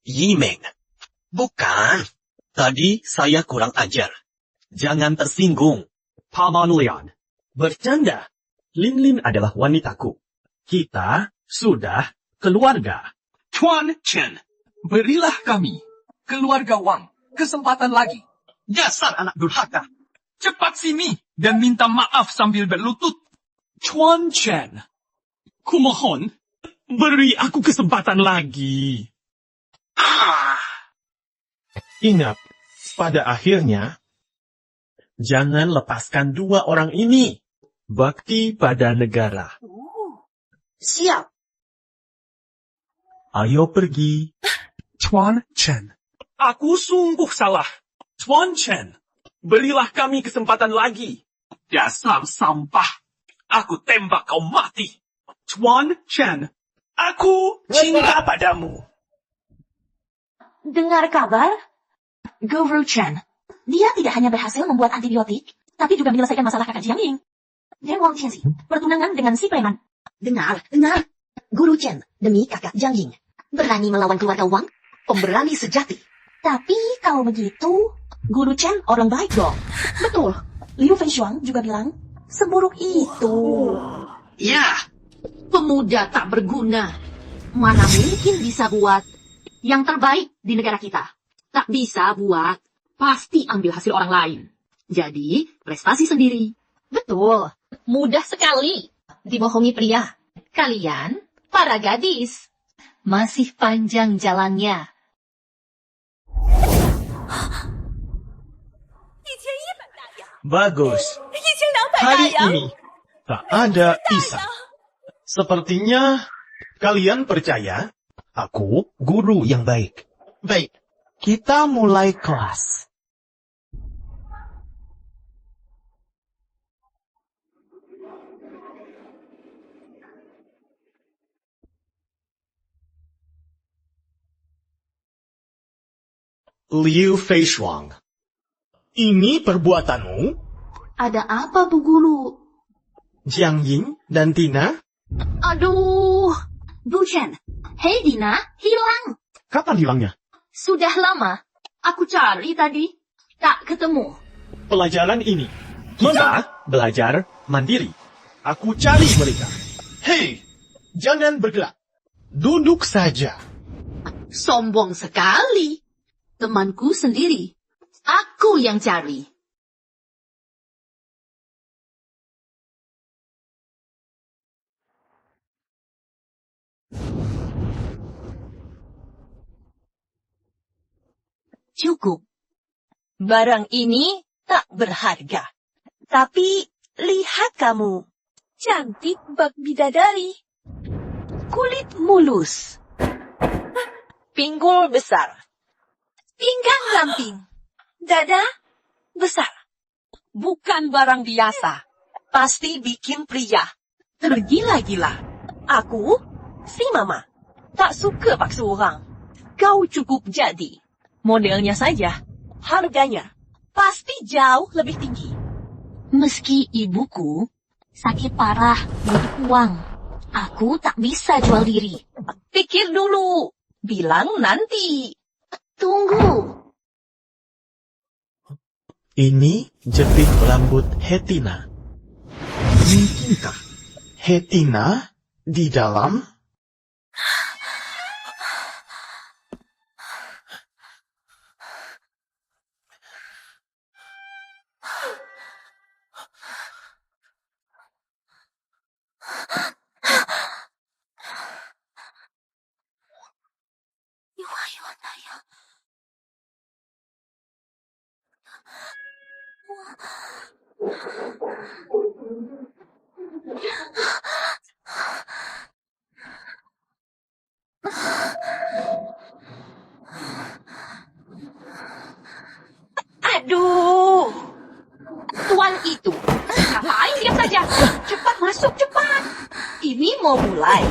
Yimeng. Bukan. Tadi saya kurang ajar. Jangan tersinggung. Paman Lian, bercanda. Lin adalah wanitaku. Kita sudah keluarga. Tuan Chen, berilah kami, keluarga Wang, kesempatan lagi. Dasar anak durhaka. Cepat sini dan minta maaf sambil berlutut. Tuan Chen. Kumohon, beri aku kesempatan lagi. Ingat, pada akhirnya, jangan lepaskan dua orang ini. Bakti pada negara. Siap. Ayo pergi. Tuan Chen, aku sungguh salah. Tuan Chen, berilah kami kesempatan lagi. Dasar sampah. Aku tembak kau mati. Tuan Chen, aku cinta padamu. Dengar kabar? Guru Chen. Dia tidak hanya berhasil membuat antibiotik, tapi juga menyelesaikan masalah kakak Jiang Ying. Dan Wang Qianxi bertunangan dengan si preman. Dengar. Guru Chen, demi kakak Jiang Ying. Berani melawan keluarga Wang? Pemberani sejati. Tapi kalau begitu, Guru Chen orang baik dong. Betul. Liu Feishuang juga bilang, seburuk itu. Ya, Pemuda tak berguna. Mana mungkin bisa buat yang terbaik di negara kita. Tak bisa buat. Pasti ambil hasil orang lain. Jadi, prestasi sendiri. Betul. Mudah sekali dibohongi pria. Kalian, para gadis. Masih panjang jalannya. Bagus. Hari ini, tak ada Isa. Sepertinya, kalian percaya, aku guru yang baik. Baik, kita mulai kelas. Liu Feishuang. Ini perbuatanmu? Ada apa, Bu Guru? Jiang Ying dan Tina? Aduh, Bu Chen. Hei Dina, hilang. Kapan hilangnya? Sudah lama. Aku cari tadi. Tak ketemu. Pelajaran ini, kita belajar mandiri. Aku cari mereka. Hei, jangan bergerak. Duduk saja. sombong sekali. Temanku sendiri. Aku yang cari. Cukup. Barang ini tak berharga. Tapi lihat kamu. Cantik bak bidadari. Kulit mulus. Pinggul besar. Pinggang ramping. Dada besar. Bukan barang biasa. Pasti bikin pria tergila-gila. Aku, si mama, tak suka paksa orang. Kau cukup jadi. Modelnya saja, harganya pasti jauh lebih tinggi. Meski ibuku sakit parah butuh uang, aku tak bisa jual diri. Pikir dulu, bilang nanti. Tunggu. Ini jepit rambut Hetina. Mungkinkah Hetina di dalam? Aduh. Tuan itu, ngapain diam saja? Cepat masuk, cepat. Ini mau mulai.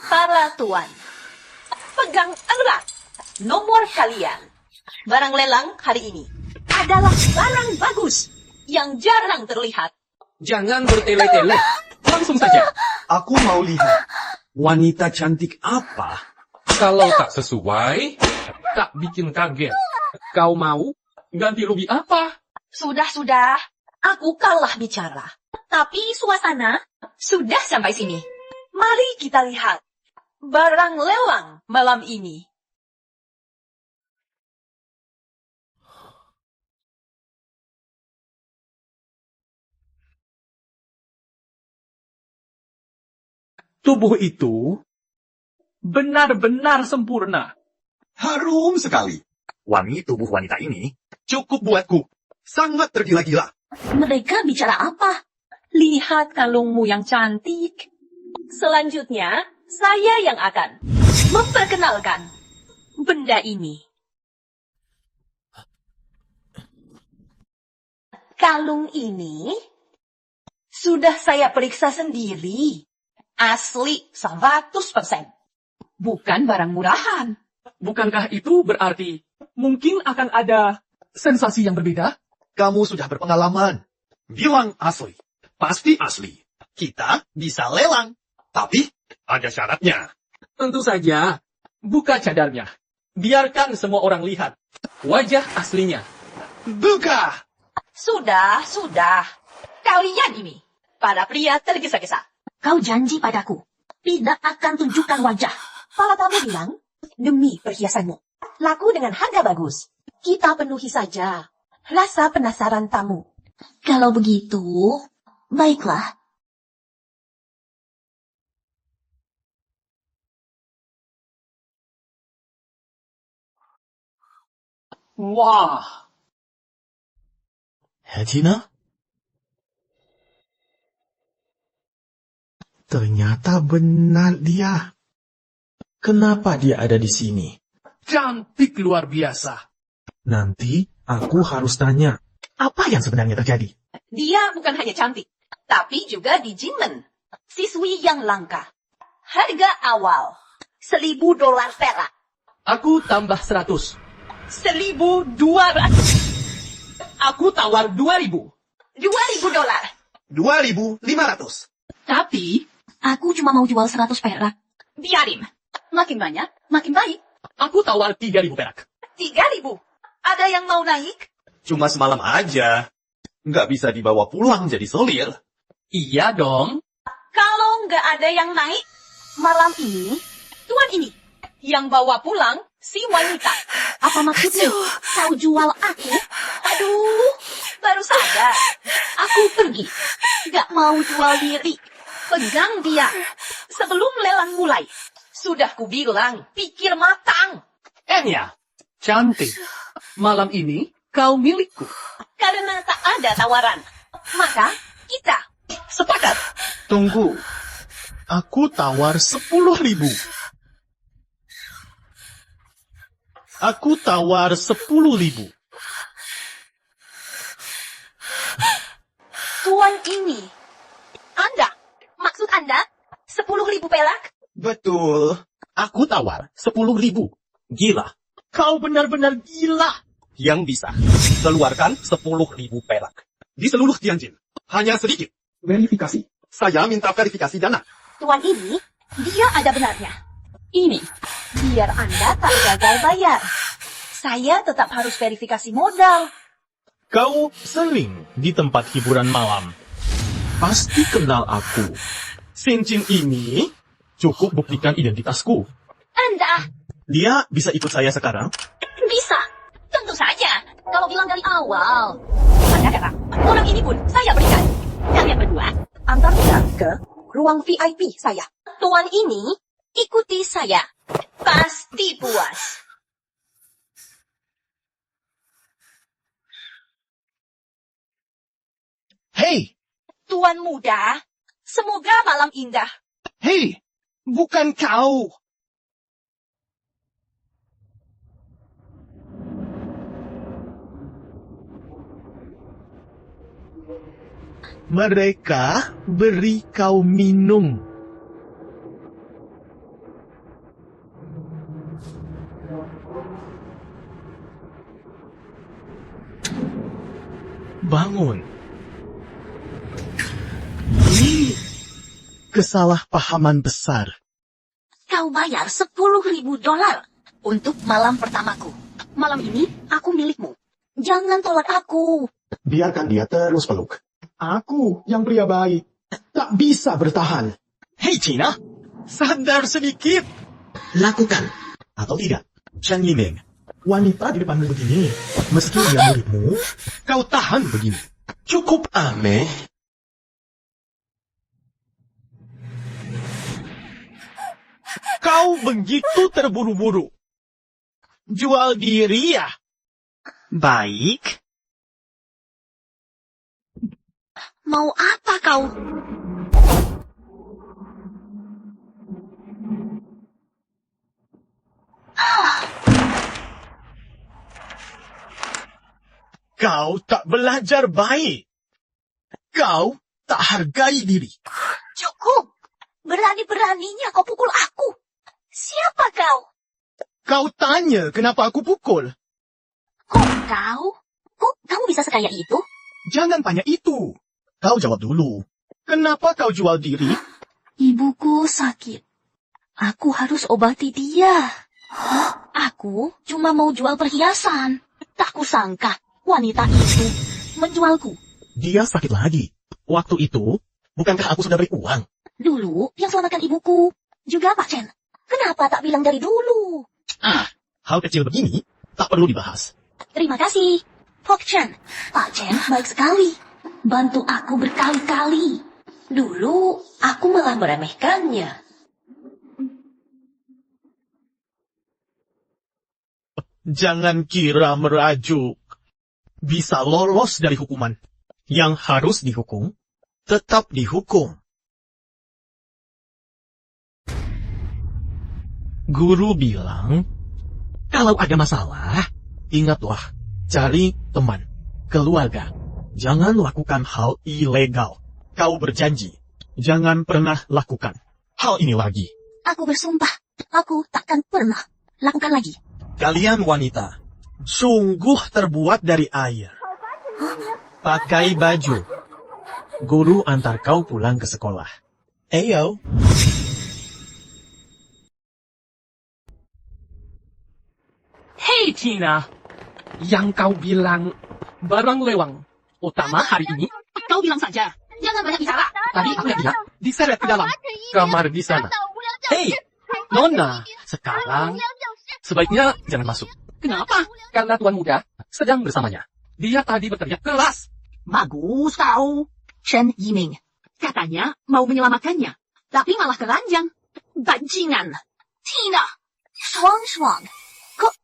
Para tuan, pegang erat nomor kalian. Barang lelang hari ini adalah barang bagus yang jarang terlihat. Jangan bertele-tele. Langsung saja. Aku mau lihat. Wanita cantik apa? Kalau tak sesuai, tak bikin kaget. Kau mau ganti rugi apa? Sudah. Aku kalah bicara. Tapi suasana sudah sampai sini. Mari kita lihat barang lelang malam ini. Tubuh itu benar-benar sempurna. Harum sekali. Wangi tubuh wanita ini cukup buatku. Sangat tergila-gila. Mereka bicara apa? Lihat kalungmu yang cantik. Selanjutnya, saya yang akan memperkenalkan benda ini. Kalung ini sudah saya periksa sendiri. Asli 100%. Bukan barang murahan. Bukankah itu berarti mungkin akan ada sensasi yang berbeda? Kamu sudah berpengalaman. Bilang asli. Pasti asli. Kita bisa lelang. Tapi ada syaratnya. Tentu saja. Buka cadarnya. Biarkan semua orang lihat wajah aslinya. Buka! Sudah. Kalian ini, para pria tergesa-gesa. Kau janji padaku, tidak akan tunjukkan wajah. Para tamu bilang, demi perhiasanmu, laku dengan harga bagus. Kita penuhi saja rasa penasaran tamu. Kalau begitu, baiklah. Wah, Hetina? Ternyata benar dia. Kenapa dia ada di sini? cantik luar biasa. Nanti aku harus tanya, apa yang sebenarnya terjadi? Dia bukan hanya cantik, tapi juga digimen. Siswi yang langka. Harga awal, $1.000 perak. Aku tambah 100. 1.200. Aku tawar 2.000. $2.000. 2.500. Tapi, aku cuma mau jual 100 perak. Biarin. Makin banyak, makin baik. Aku tawar 3.000 perak. 3.000. Ada yang mau naik? Cuma semalam aja. Nggak bisa dibawa pulang jadi solir. Iya dong. Kalau nggak ada yang naik, malam ini, tuan ini Yang bawa pulang si wanita. Apa maksudnya? Kau jual aku? Aduh, baru sadar. Aku pergi. Gak mau jual diri. Pegang dia. Sebelum lelang mulai. Sudah kubilang, pikir matang. Enya, cantik. Malam ini kau milikku. Karena tak ada tawaran. Maka kita sepakat. Tunggu. Aku tawar 10.000. Aku tawar 10.000. Tuan ini. Anda. Maksud Anda 10.000 perak? Betul. Aku tawar 10.000. Gila. Kau benar-benar gila. Yang bisa keluarkan 10.000 perak. Di seluruh Tianjin. Hanya sedikit. Verifikasi. Saya minta verifikasi dana. Tuan ini, dia ada benarnya. Ini. Biar Anda tak gagal bayar. Saya tetap harus verifikasi modal. Kau sering di tempat hiburan malam. Pasti kenal aku. Cincin ini cukup buktikan identitasku. Anda Dia bisa ikut saya sekarang? bisa. Tentu saja. Kalau bilang dari awal. Anda kata, orang ini pun saya berikan. Kalian berdua, antar dia ke ruang VIP saya. Tuan ini, ikuti saya. Pasti puas. Hei, Tuan muda, semoga malam indah. hei, bukan kau. Mereka beri kau minum. Bangun. Ini kesalahpahaman besar. Kau bayar $10.000 untuk malam pertamaku. Malam ini aku milikmu. Jangan tolak aku. Biarkan dia terus peluk. Aku yang pria baik. Tak bisa bertahan. Hei Cina, sadar sedikit. Lakukan atau tidak. Chen Yiming, wanita di depanmu begini. Meski dia muridmu, kau tahan begini. Cukup aneh. Kau begitu terburu-buru. Jual diri ya? Baik. Mau apa kau? Kau tak belajar baik. Kau tak hargai diri. Cukup. Berani-beraninya kau pukul aku. Siapa kau? Kau tanya kenapa aku pukul. Kok kau? Kok kamu bisa sekaya itu? Jangan tanya itu. Kau jawab dulu. Kenapa kau jual diri? Ibuku sakit. Aku harus obati dia. Aku cuma mau jual perhiasan. Tak kusangka wanita itu menjualku. Dia sakit lagi. Waktu itu, bukankah aku sudah beri uang? Dulu yang selamatkan ibuku. Juga Pak Chen. Kenapa tak bilang dari dulu? Hal kecil begini tak perlu dibahas. Terima kasih, Pak Chen. Pak Chen baik sekali. Bantu aku berkali-kali. Dulu aku malah meremehkannya. Jangan kira merajuk bisa lolos dari hukuman. Yang harus dihukum, tetap dihukum. Guru bilang, kalau ada masalah, ingatlah, cari teman, keluarga. Jangan lakukan hal ilegal. Kau berjanji, jangan pernah lakukan hal ini lagi. Aku bersumpah, aku takkan pernah lakukan lagi. Kalian wanita, sungguh terbuat dari air. Pakai baju. Guru antar kau pulang ke sekolah. Ayo. Hei Cina, yang kau bilang barang lewang utama hari ini, Kau bilang saja, jangan banyak bicara. tadi aku lihat diseret ke dalam kamar di sana. Hei, Nona, Sekarang, sebaiknya jangan masuk. Kenapa? Karena Tuan Muda sedang bersamanya. Dia tadi berteriak keras. Bagus kau. Chen Yiming. Katanya mau menyelamatkannya. Tapi malah keranjang. Bajingan. Tina. Shuang.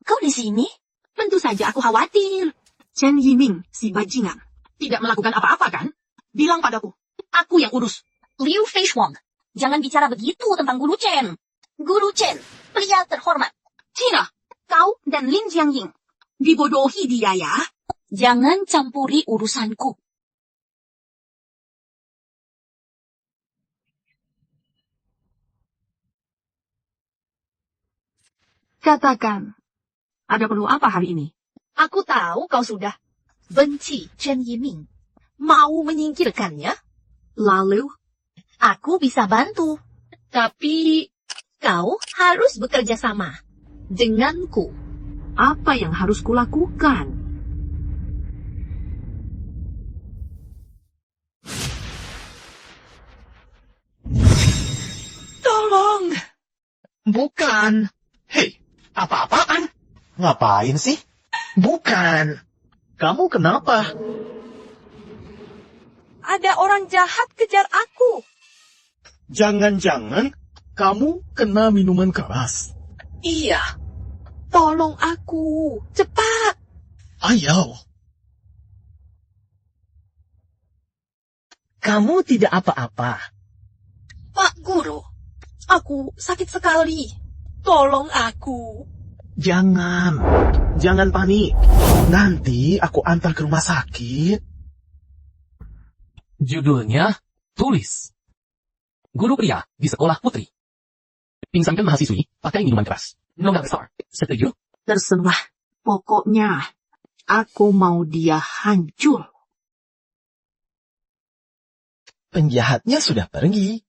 Kau di sini? Tentu saja aku khawatir. Chen Yiming, si bajingan. Tidak melakukan apa-apa kan? Bilang padaku. Aku yang urus. Liu Feishuang, jangan bicara begitu tentang Guru Chen. Guru Chen, pria terhormat. Tina, kau dan Lin Jiangying. Dibodohi dia ya. Jangan campuri urusanku. Katakan, ada perlu apa hari ini? Aku tahu kau sudah benci Chen Yiming. Mau menyingkirkannya? Lalu, Aku bisa bantu. Tapi kau harus bekerja sama denganku. apa yang harus kulakukan? Tolong! Bukan. Hei, apa-apaan? Ngapain sih? Bukan. Kamu kenapa? Ada orang jahat kejar aku. Jangan-jangan kamu kena minuman keras. Iya. Tolong aku. Cepat. Ayo. Kamu tidak apa-apa. Pak Guru, aku sakit sekali. Tolong aku. Jangan panik. Nanti aku antar ke rumah sakit. Judulnya, tulis. Guru pria di sekolah putri. Pingsankan mahasiswi pakai minuman keras. Nona besar. Setuju? Terserah. Pokoknya, aku mau dia hancur. Penjahatnya sudah pergi.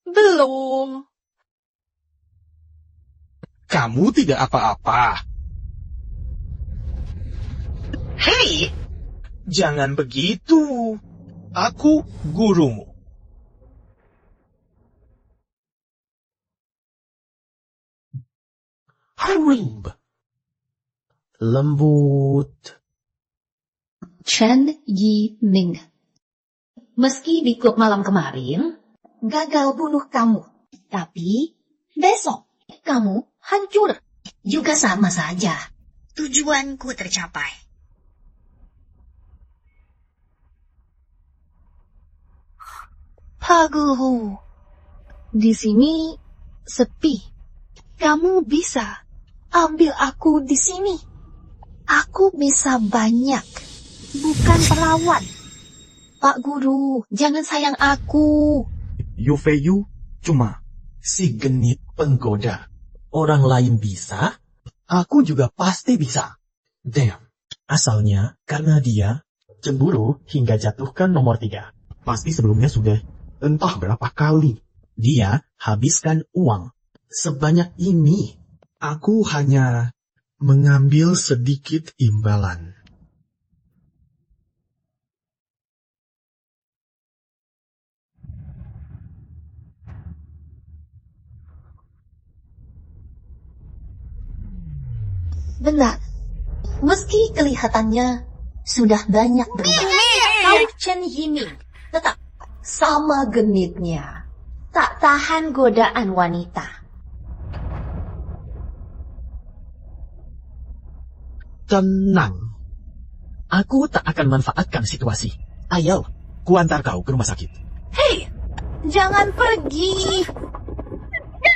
Belum. Kamu tidak apa-apa. Hei, Jangan begitu. Aku gurumu. Harib. Lembut. Chen Yiming. Meski di klub malam kemarin, gagal bunuh kamu. Tapi, besok, kamu hancur. Juga sama saja. Tujuanku tercapai. Pak Guru, di sini sepi. Kamu bisa ambil aku di sini. Aku bisa banyak, bukan pelawan. Pak Guru, jangan sayang aku. Yufeyu cuma si genit penggoda. Orang lain bisa, aku juga pasti bisa. Damn. Asalnya karena dia cemburu hingga jatuhkan nomor 3. Pasti sebelumnya sudah entah berapa kali dia habiskan uang sebanyak ini. Aku hanya mengambil sedikit imbalan. Benar. Meski kelihatannya sudah banyak berubah. Kau Chen Yiming tetap sama genitnya. Tak tahan godaan wanita. Tenang. Aku tak akan manfaatkan situasi. Ayo, kuantar kau ke rumah sakit. Hei, jangan pergi.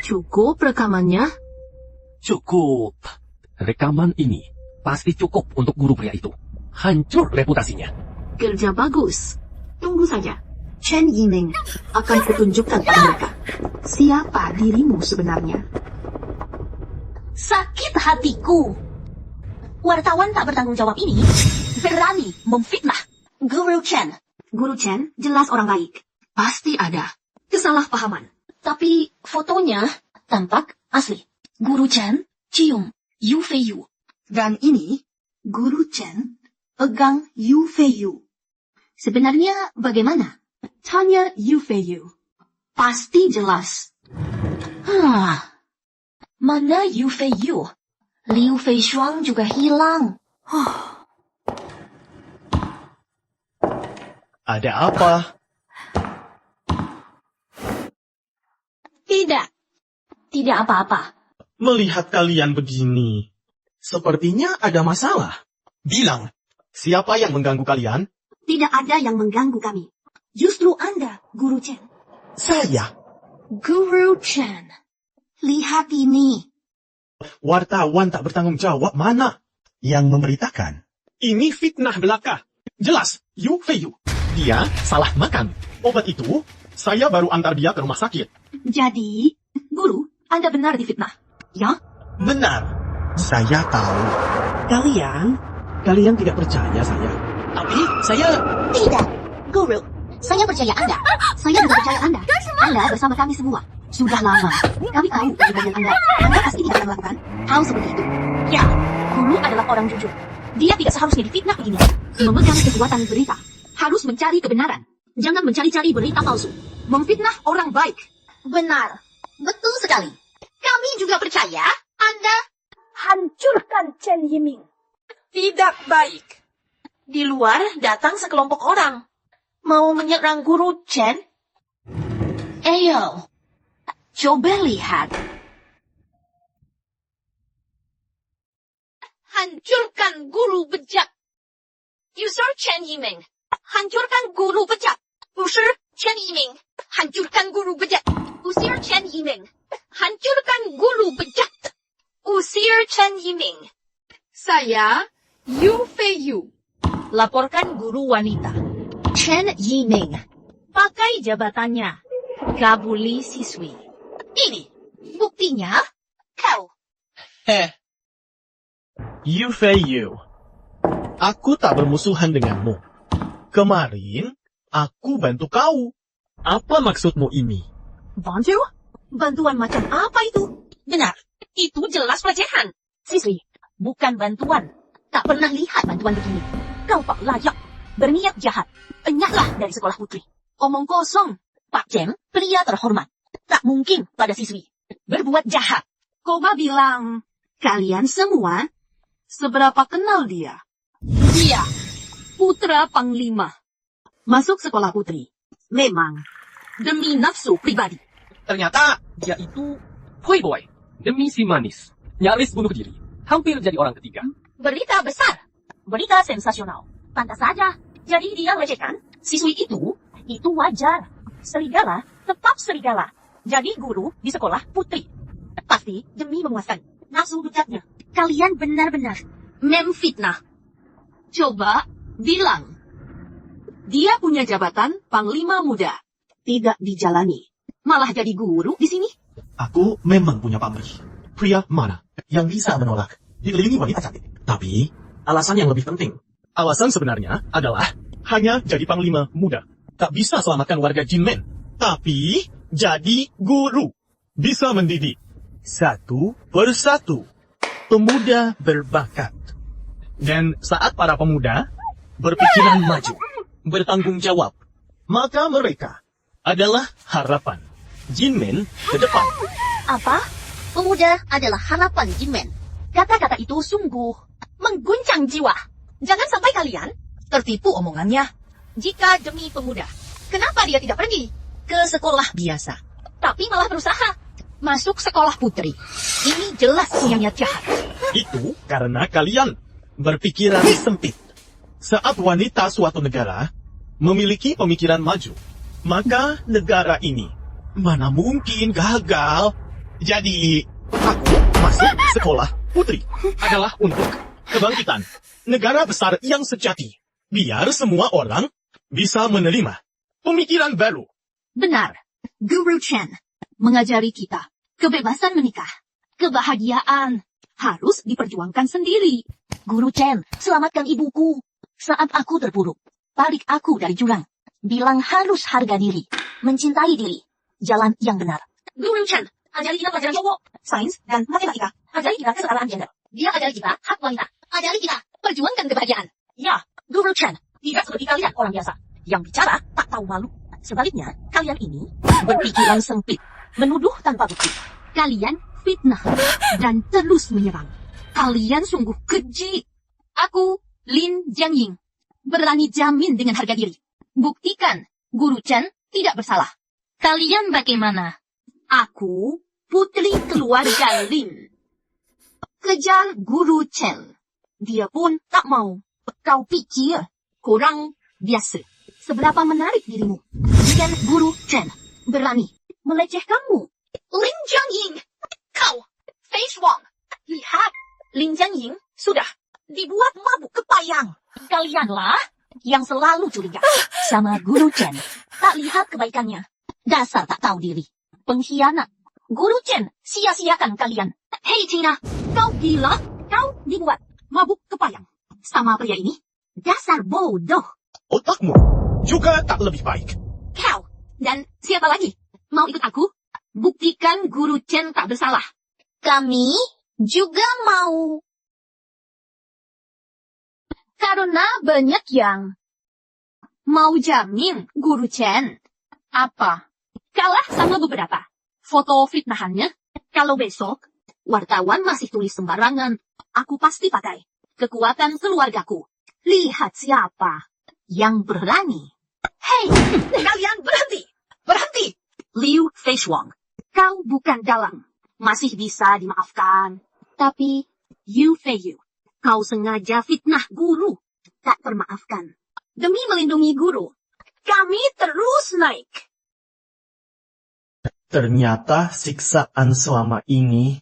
Cukup rekamannya? Cukup. Rekaman ini pasti cukup untuk guru pria itu. Hancur reputasinya. Kerja bagus. Tunggu saja. Chen Yiming akan kutunjukkan pada mereka. Siapa dirimu sebenarnya? Sakit hatiku. Wartawan tak bertanggung jawab ini berani memfitnah Guru Chen. Guru Chen jelas orang baik. Pasti ada kesalahpahaman. Tapi fotonya tampak asli. Guru Chen cium Yu Feiyu. Dan ini Guru Chen pegang Yu Feiyu. Sebenarnya bagaimana? Tanya Yu Feiyu. Pasti jelas. Mana Yu Fei Yu? Liu Fei Shuang juga hilang. Ada apa? Tidak. Tidak apa-apa. Melihat kalian begini, sepertinya ada masalah. Bilang, siapa yang mengganggu kalian? Tidak ada yang mengganggu kami. Justru Anda, Guru Chen. Saya. Guru Chen. Lihat ini. Wartawan tak bertanggung jawab mana? Yang memberitakan. Ini fitnah belaka. Jelas, Yu Fei Yu. Dia salah makan. Obat itu, saya baru antar dia ke rumah sakit. Jadi, Guru, Anda benar difitnah. Ya? Benar. Saya tahu. Kalian tidak percaya saya. Tapi saya... Tidak. Guru, saya percaya Anda. Saya juga percaya Anda. Anda bersama kami semua. Sudah lama. Kami tahu kepribadian Anda. Anda pasti tidak akan melakukan hal seperti itu. Ya, Guru adalah orang jujur. Dia tidak seharusnya difitnah begini. Memegang kekuatan berita. Harus mencari kebenaran. Jangan mencari-cari berita palsu. Memfitnah orang baik. Benar. Betul sekali. Kami juga percaya Anda hancurkan Chen Yiming. Tidak baik. Di luar datang sekelompok orang. Mau menyerang Guru Chen? Ayo, coba lihat. Hancurkan Guru bejat. User Chen Yiming. Hancurkan Guru bejat. User Chen Yiming. Hancurkan Guru bejat. Usir Chen Yiming. Hancurkan Guru bejat. Usir Chen Yiming. Saya, Yu Fei Yu. Laporkan guru wanita. Chen Yiming. Pakai jabatannya. Gabuli siswi. Ini buktinya. Kau. Yu Fei Yu. Aku tak bermusuhan denganmu. Kemarin, aku bantu kau. Apa maksudmu ini? Bantu? Bantuan macam apa itu? Benar. Itu jelas pelecehan. Siswi, bukan bantuan. Tak pernah lihat bantuan begini. Kau tak layak. Berniat jahat. Enyahlah dari sekolah putri. Omong kosong. Pak Chen, pria terhormat. Tak mungkin pada siswi. Berbuat jahat. Koba bilang, kalian semua seberapa kenal dia? Dia. Putra Panglima. Masuk sekolah putri. Memang demi nafsu pribadi. Ternyata dia itu playboy. Demi si manis. Nyaris bunuh diri. Hampir jadi orang ketiga. Berita besar. Berita sensasional. Pantas saja. Jadi dia lecehkan siswi itu wajar. Serigala tetap serigala. Jadi guru di sekolah putri. Pasti demi memuaskan nafsu bejatnya. Kalian benar-benar memfitnah. Coba bilang. Dia punya jabatan Panglima Muda. Tidak dijalani. Malah jadi guru di sini. Aku memang punya pamrih. Pria mana yang bisa menolak dikelilingi wanita cantik? Tapi, alasan yang lebih penting. Alasan sebenarnya adalah hanya jadi panglima muda. Tak bisa selamatkan warga Jinmen. Tapi, jadi guru. Bisa mendidik. Satu persatu. Pemuda berbakat. Dan saat para pemuda berpikiran maju, bertanggung jawab, maka mereka adalah harapan Jinmen ke depan. Apa? Pemuda adalah harapan Jinmen. Kata-kata itu sungguh mengguncang jiwa. Jangan sampai kalian tertipu omongannya. Jika demi pemuda, kenapa dia tidak pergi ke sekolah biasa, tapi malah berusaha masuk sekolah putri? Ini jelas punya niat jahat. Itu karena kalian berpikiran sempit. Saat wanita suatu negara memiliki pemikiran maju, maka negara ini mana mungkin gagal. Jadi, aku masuk sekolah putri adalah untuk kebangkitan negara besar yang sejati. Biar semua orang bisa menerima pemikiran baru. Benar. Guru Chen mengajari kita kebebasan menikah. Kebahagiaan harus diperjuangkan sendiri. Guru Chen, selamatkan ibuku. Saat aku terpuruk, tarik aku dari jurang. Bilang harus harga diri, mencintai diri. Jalan yang benar. Guru Chen, ajari kita pelajaran cowok, sains, dan matematika. Ajari kita kesetaraan gender. Dia ajari kita hak wanita. Ajari kita perjuangkan kebahagiaan. Ya, Guru Chen, tidak seperti kalian orang biasa. Yang bicara tak tahu malu. Sebaliknya, kalian ini berpikiran sempit. Menuduh tanpa bukti. Kalian fitnah dan terus menyerang. Kalian sungguh keji. Aku, Lin Jiangying, berani jamin dengan harga diri. Buktikan, Guru Chen tidak bersalah. Kalian bagaimana? Aku, putri keluarga Lin. Kejar Guru Chen. Dia pun tak mau. Kau pikir kurang biasa. Seberapa menarik dirimu dengan Guru Chen berani melecehkanmu. Lin Jiangying, kau, Fei Shuang. Lihat, Lin Jiangying sudah dibuat mabuk kepayang. Kalianlah yang selalu curiga sama Guru Chen. Tak lihat kebaikannya. Dasar tak tahu diri. Pengkhianat. Guru Chen sia-siakan kalian. Hei Tina, kau gila? Kau dibuat mabuk kepayang sama pria ini? Dasar bodoh. Otakmu juga tak lebih baik. Kau dan siapa lagi? Mau ikut aku? Buktikan Guru Chen tak bersalah. Kami juga mau. Karena banyak yang mau jamin Guru Chen. Apa? Kalah sama beberapa foto fitnahannya. Kalau besok wartawan masih tulis sembarangan, aku pasti pakai kekuatan keluargaku. Lihat siapa yang berani. Hei, kalian berhenti! Berhenti! Liu Feishuang, kau bukan dalang. Masih bisa dimaafkan. Tapi, Yu Feiyu, kau sengaja fitnah guru. Tak termaafkan. Demi melindungi guru, kami terus naik. Ternyata siksaan selama ini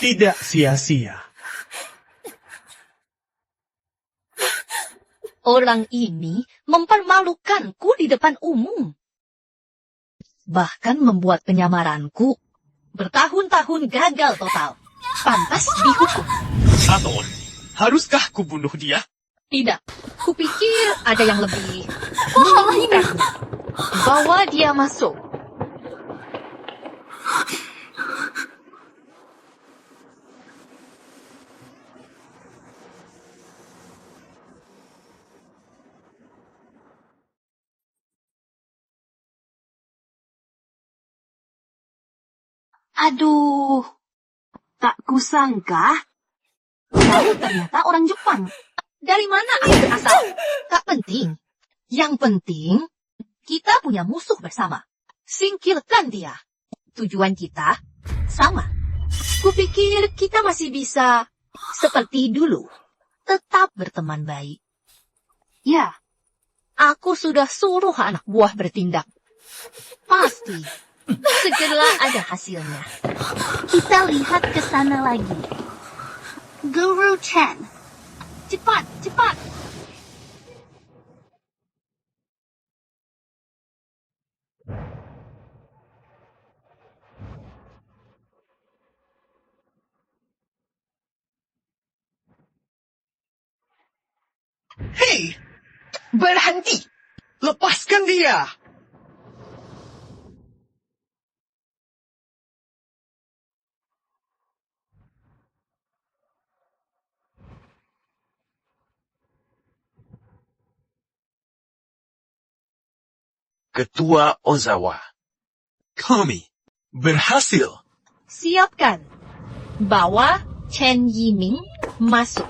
tidak sia-sia. Orang ini mempermalukanku di depan umum. Bahkan membuat penyamaranku bertahun-tahun gagal total. Pantas dihukum. Aton, haruskah kubunuh dia? Tidak, kupikir ada yang lebih menginginkan. Bawa dia masuk. Aduh, tak kusangka kau ternyata orang Jepang. Dari mana aku berasal? Tak penting. Yang penting, kita punya musuh bersama. Singkirkan dia. Tujuan kita sama. Kupikir kita masih bisa seperti dulu. Tetap berteman baik. Ya, aku sudah suruh anak buah bertindak. Pasti. Segera ada hasilnya. Kita lihat ke sana lagi. Guru Chen. Cepat, cepat. Hei, berhenti. Lepaskan dia. Ketua Ozawa. Kami berhasil. Siapkan. Bawa Chen Yiming masuk.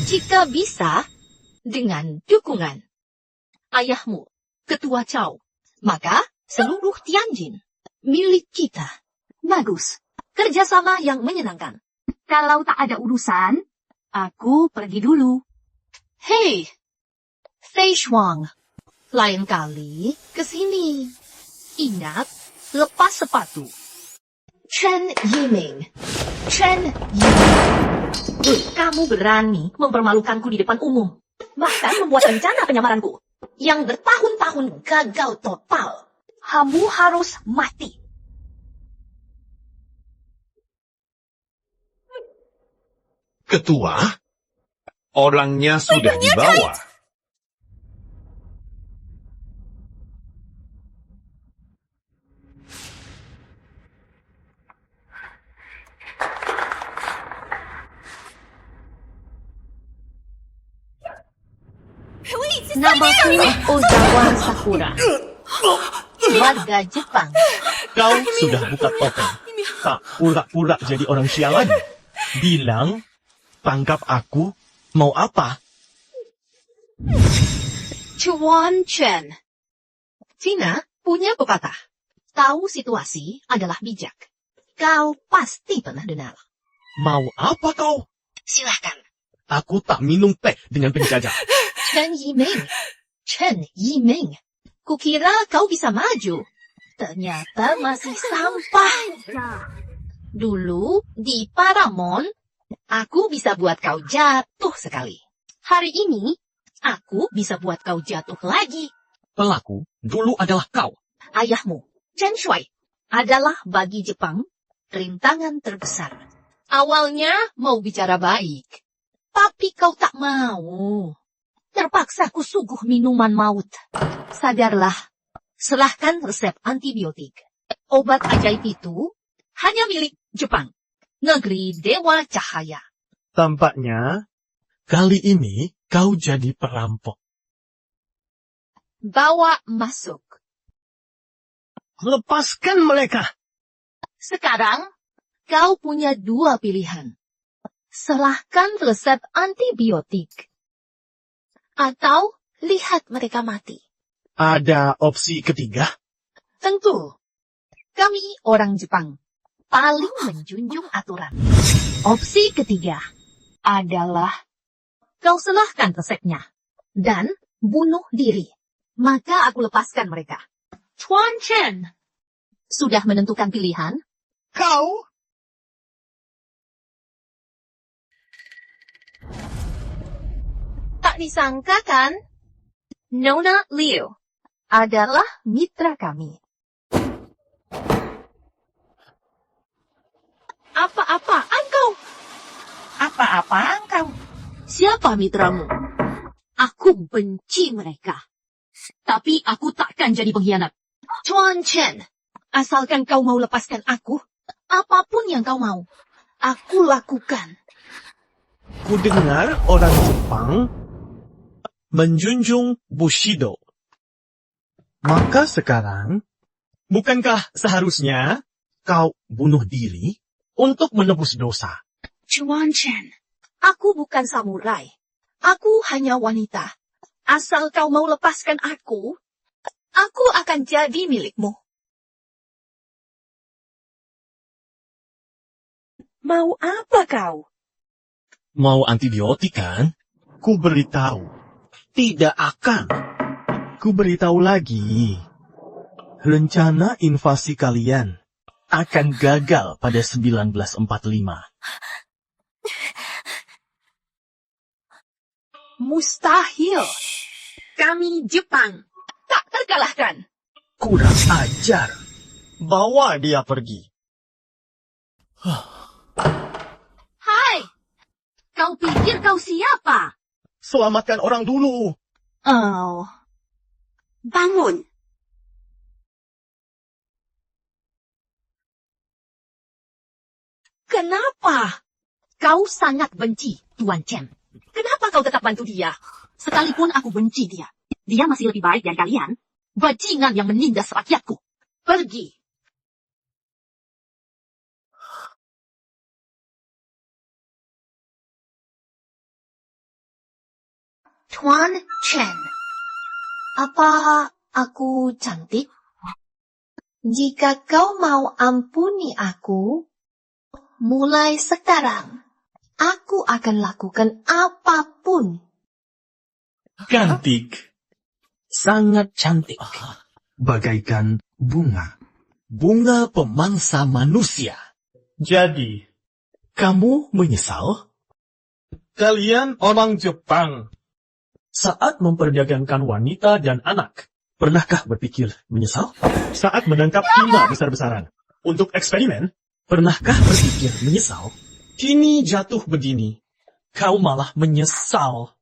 Jika bisa, dengan dukungan ayahmu, Ketua Cao, maka seluruh Tianjin milik kita. Bagus. Kerjasama yang menyenangkan. Kalau tak ada urusan, aku pergi dulu. Hei, Fei Shuang, lain kali ke sini. Ingat, lepas sepatu. Chen Yiming. Chen Yiming. Kamu berani mempermalukanku di depan umum. Bahkan membuat rencana penyamaranku. Yang bertahun-tahun gagal total. Kamu harus mati. Ketua, orangnya sudah dibawa. Namaku Ozawa Sakura. Warga Jepang. Kau sudah buka topeng. Tak pura-pura jadi orang Sia lagi. Bilang, tangkap aku, mau apa? Chuan Chen. Cina punya pepatah. Tahu situasi adalah bijak. Kau pasti pernah dengar. Mau apa kau? Silahkan. Aku tak minum teh dengan penjajah. Chen Yiming. Chen Yiming. Kukira kau bisa maju. Ternyata masih sampah. Dulu di Paramount, aku bisa buat kau jatuh sekali. Hari ini, aku bisa buat kau jatuh lagi. Pelaku dulu adalah kau. Ayahmu, Chen Shui, adalah bagi Jepang rintangan terbesar. Awalnya mau bicara baik, tapi kau tak mau. Terpaksa kusuguh minuman maut. Sadarlah, serahkan resep antibiotik. Obat ajaib itu hanya milik Jepang, negeri dewa cahaya. Tampaknya, kali ini kau jadi perampok. Bawa masuk. Lepaskan mereka. Sekarang, kau punya dua pilihan. Serahkan resep antibiotik. Atau lihat mereka mati. Ada opsi ketiga? Tentu, kami orang Jepang paling menjunjung aturan. Opsi ketiga adalah kau serahkan resepnya dan bunuh diri. Maka aku lepaskan mereka. Chuan Chen, sudah menentukan pilihan? Kau? Tak disangka kan? Nona Liu adalah mitra kami. Apa-apaan kau? Apa-apaan kau? Siapa mitramu? Aku benci mereka. Tapi aku takkan jadi pengkhianat. Chuan Chen, asalkan kau mau lepaskan aku, apapun yang kau mau, aku lakukan. Ku dengar orang Jepang menjunjung Bushido. Maka sekarang, bukankah seharusnya kau bunuh diri untuk menebus dosa? Chuan Chen, aku bukan samurai. Aku hanya wanita. Asal kau mau lepaskan aku akan jadi milikmu. Mau apa kau? Mau antibiotik kan? Ku beritahu. Tidak akan. Ku beritahu lagi. Rencana invasi kalian akan gagal pada 1945. Mustahil. Kami Jepang tak terkalahkan. Kurang ajar. Bawa dia pergi. Hai, kau pikir kau siapa? Selamatkan orang dulu. Oh, bangun. Kenapa? Kau sangat benci Tuan Chen. Kenapa kau tetap bantu dia? Sekalipun aku benci dia, dia masih lebih baik dari kalian. Bajingan yang menindas rakyatku. Pergi. Tuan Chen, apa aku cantik? Jika kau mau ampuni aku, mulai sekarang, aku akan lakukan apapun. Cantik. Sangat cantik. Bagaikan bunga. Bunga pemangsa manusia. Jadi, kamu menyesal? Kalian orang Jepang. Saat memperdagangkan wanita dan anak, pernahkah berpikir menyesal? Saat menangkap timah besar-besaran untuk eksperimen, pernahkah berpikir menyesal? Kini jatuh begini, kau malah menyesal.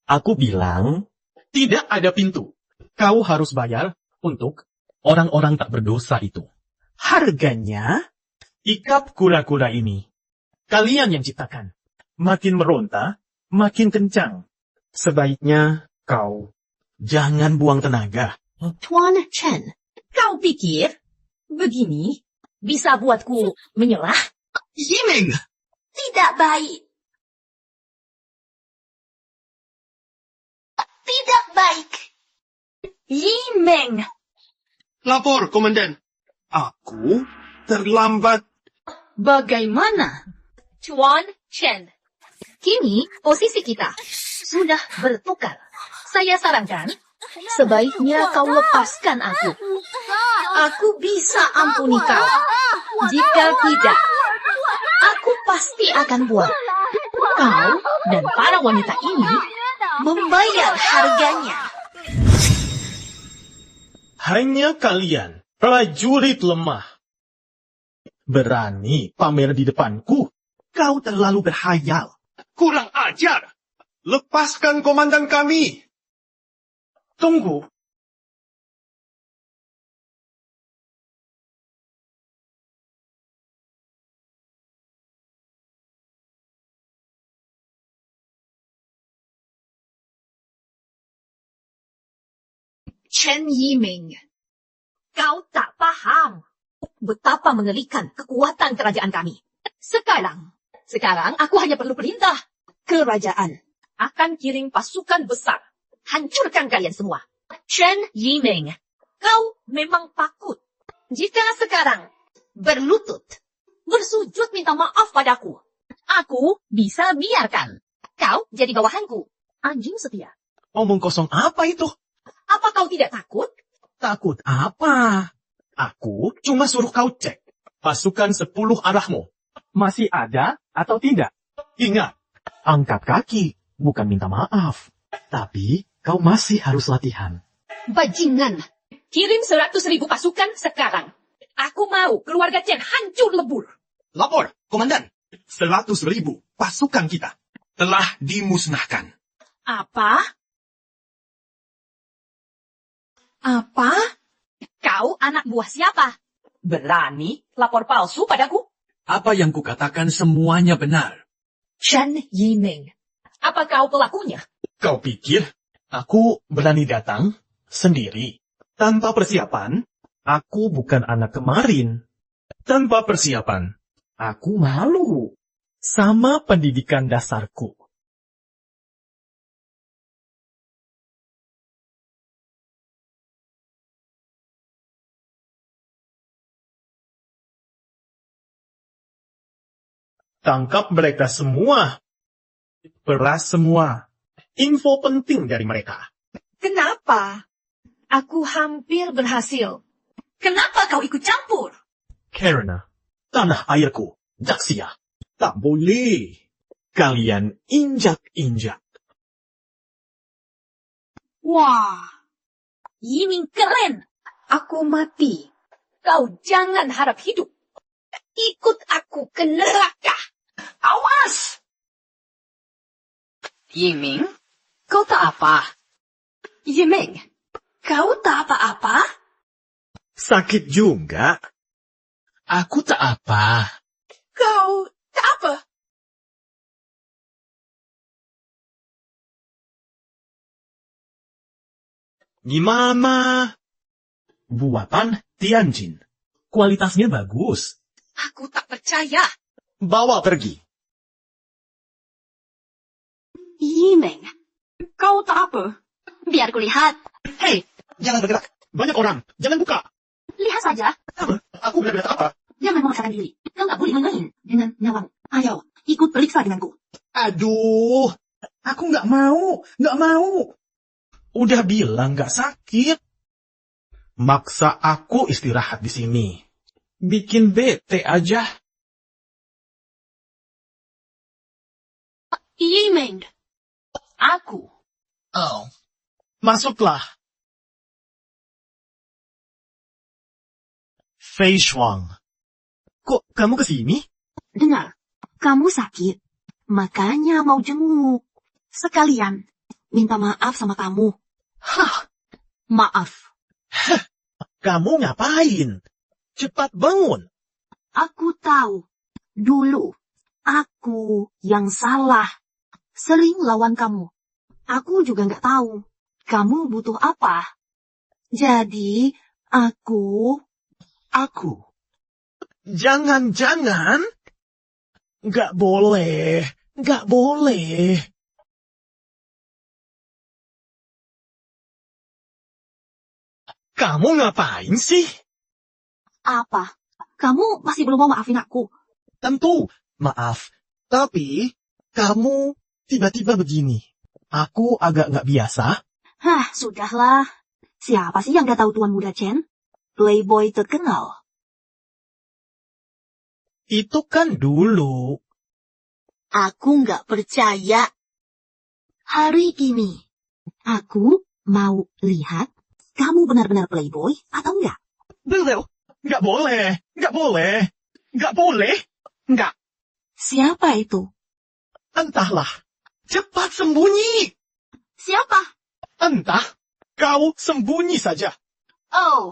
Aku bilang, tidak ada pintu. Kau harus bayar untuk orang-orang tak berdosa itu. Harganya, ikat kura-kura ini. Kalian yang ciptakan. Makin meronta, makin kencang. Sebaiknya kau jangan buang tenaga Tuan Chen, kau pikir begini bisa buatku menyerah? Yiming! Tidak baik. Tidak baik. Yimeng. Lapor, Komandan. Aku terlambat. Bagaimana? Tuan Chen. Kini posisi kita sudah bertukar. Saya sarankan, sebaiknya kau lepaskan aku. Aku bisa ampuni kau. Jika tidak, aku pasti akan buat kau dan para wanita ini membayar harganya. Hanya kalian, prajurit lemah. Berani pamer di depanku? Kau terlalu berhayal. Kurang ajar. Lepaskan komandan kami. Tunggu. Chen Yiming, kau tak paham betapa mengerikan kekuatan kerajaan kami. Sekarang aku hanya perlu perintah. Kerajaan akan kirim pasukan besar. Hancurkan kalian semua. Chen Yiming, kau memang takut. Jika sekarang berlutut, bersujud minta maaf padaku, aku bisa biarkan kau jadi bawahanku. Anjing setia. Omong kosong apa itu? Apa kau tidak takut? Takut apa? Aku cuma suruh kau cek pasukan 10 arahmu. Masih ada atau tidak? Ingat, angkat kaki, bukan minta maaf. Tapi kau masih harus latihan. Bajingan, kirim 100.000 pasukan sekarang. Aku mau keluarga Chen hancur lebur. Lapor, Komandan. 100.000 pasukan kita telah dimusnahkan. Apa? Kau anak buah siapa? Berani lapor palsu padaku? Apa yang kukatakan semuanya benar. Chen Yiming, apa kau pelakunya? Kau pikir aku berani datang sendiri? Tanpa persiapan, aku bukan anak kemarin. Tanpa persiapan, aku malu. Sama pendidikan dasarku. Tangkap mereka semua. Peras semua. Info penting dari mereka. Kenapa? Aku hampir berhasil. Kenapa kau ikut campur? Karena tanah airku, Jaxia. Tak boleh. Kalian injak-injak. Wah, Yiming keren. Aku mati. Kau jangan harap hidup. Ikut aku ke neraka. Awas! Yiming, kau tak apa? Yiming, kau tak apa-apa? Sakit juga. Aku tak apa. Kau tak apa? Gimana? Buatan Tianjin. Kualitasnya bagus. Aku tak percaya. Bawa pergi. Yiming, kau tak apa? Biar kulihat. Hei, jangan bergerak. Banyak orang. Jangan buka. Lihat saja. Aku benar-benar apa? Jangan memaksakan diri. Kau tak boleh main dengan nyawamu. Ayo, ikut periksa denganku. Aduh. Aku nggak mau. Nggak mau. Udah bilang nggak sakit. Maksa aku istirahat di sini. Bikin bete aja. Yiming, aku. Oh. Masuklah. Fei Shuang. Kok kamu kesini? Dengar, kamu sakit. Makanya mau jenguk. Sekalian, minta maaf sama kamu. Hah, maaf. Kamu ngapain? Cepat bangun. Aku tahu. Dulu, aku yang salah. Sering lawan kamu. Aku juga nggak tahu. Kamu butuh apa? Jadi, aku... Aku. Jangan-jangan. Nggak boleh. Nggak boleh. Kamu ngapain sih? Apa? Kamu masih belum mau maafin aku? Tentu, maaf. Tapi, kamu tiba-tiba begini. Aku agak nggak biasa. Hah, sudahlah. Siapa sih yang gak tahu Tuan Muda Chen? Playboy terkenal. Itu kan dulu. Aku nggak percaya. Hari ini, aku mau lihat kamu benar-benar playboy atau enggak. Belum. Nggak boleh. Nggak boleh. Nggak boleh. Nggak. Siapa itu? Entahlah. Cepat sembunyi. Siapa? Entah. Kau sembunyi saja. Oh,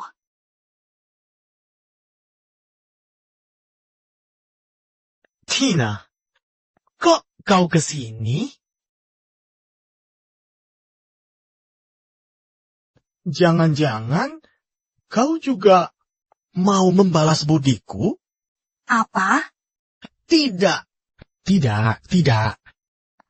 Tina. Kok kau ke sini? Jangan-jangan kau juga mau membalas budiku? apa? Tidak. Tidak.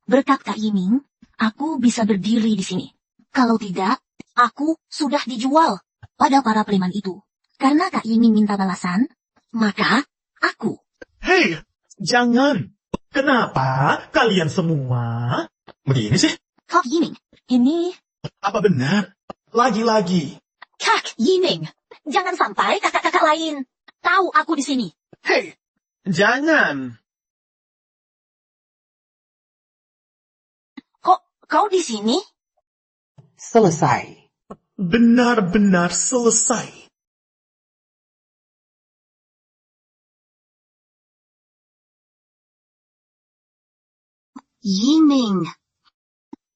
Berkat Kak Yiming, aku bisa berdiri di sini. Kalau tidak, aku sudah dijual pada para preman itu. Karena Kak Yiming minta balasan, maka aku. Hei, jangan. Kenapa kalian semua begini sih? Kak Yiming, ini Apa benar? Lagi-lagi. Kak Yiming. Jangan sampai kakak-kakak lain tahu aku di sini. Hei, jangan. Kok kau di sini? Selesai. Benar-benar selesai. Yiming.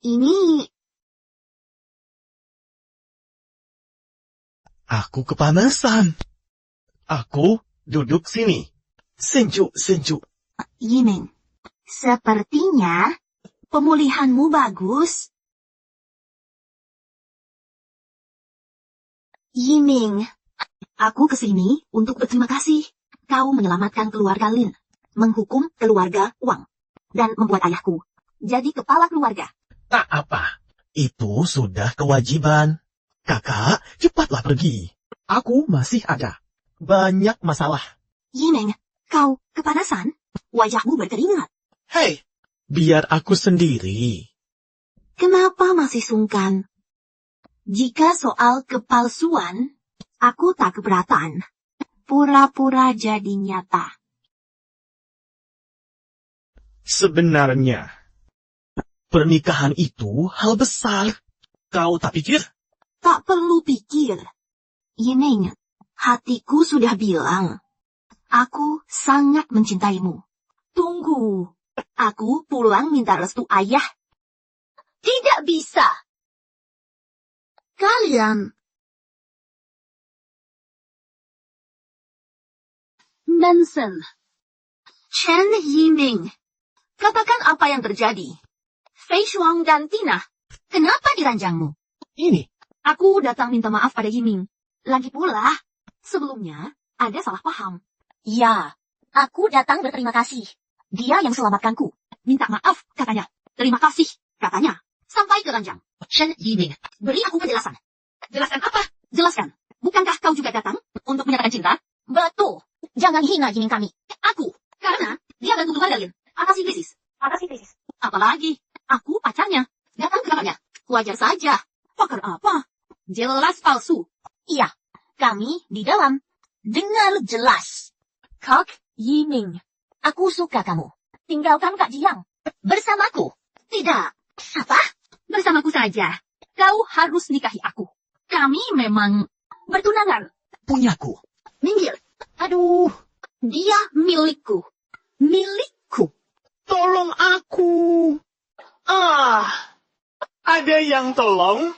Ini Aku kepanasan. Aku duduk sini. Senju. Yiming. Sepertinya pemulihanmu bagus. Yiming. Aku kesini untuk berterima kasih. Kau menyelamatkan keluarga Lin, menghukum keluarga Wang, dan membuat ayahku jadi kepala keluarga. Tak apa. Itu sudah kewajiban. Kakak, cepatlah pergi. Aku masih ada banyak masalah. Yiming, kau kepanasan? Wajahmu berkeringat. Hei, biar aku sendiri. Kenapa masih sungkan? Jika soal kepalsuan, aku tak keberatan. Pura-pura jadi nyata. Sebenarnya, pernikahan itu hal besar. Kau tak pikir? Tak perlu pikir. Yiming, hatiku sudah bilang. Aku sangat mencintaimu. Tunggu. Aku pulang minta restu ayah. Tidak bisa. Kalian. Manson. Chen Yiming. Katakan apa yang terjadi. Fei Shuang dan Tina. Kenapa diranjangmu? Ini, Aku datang minta maaf pada Yiming. Lagi pula, sebelumnya ada salah paham. Ya, aku datang berterima kasih. Dia yang selamatkanku. Minta maaf, katanya. Terima kasih, katanya. Sampai ke ranjang. Shen Yiming, beri aku penjelasan. Jelaskan apa? Jelaskan. Bukankah kau juga datang untuk menyatakan cinta? Betul. Jangan hina Yiming kami. Aku. Karena dia bantu keluarga Lin. Atasi krisis. Apalagi, aku pacarnya. Datang ke kamarnya. Wajar saja. Pakar apa? Jelas palsu. Iya, kami di dalam. Dengar jelas. Kak Yiming, aku suka kamu. Tinggalkan Kak Jiang. Bersamaku. Tidak. Apa? Bersamaku saja. Kau harus nikahi aku. Kami memang bertunangan. punyaku. Minggir. Aduh, dia milikku. Milikku. Tolong aku. Ada yang tolong?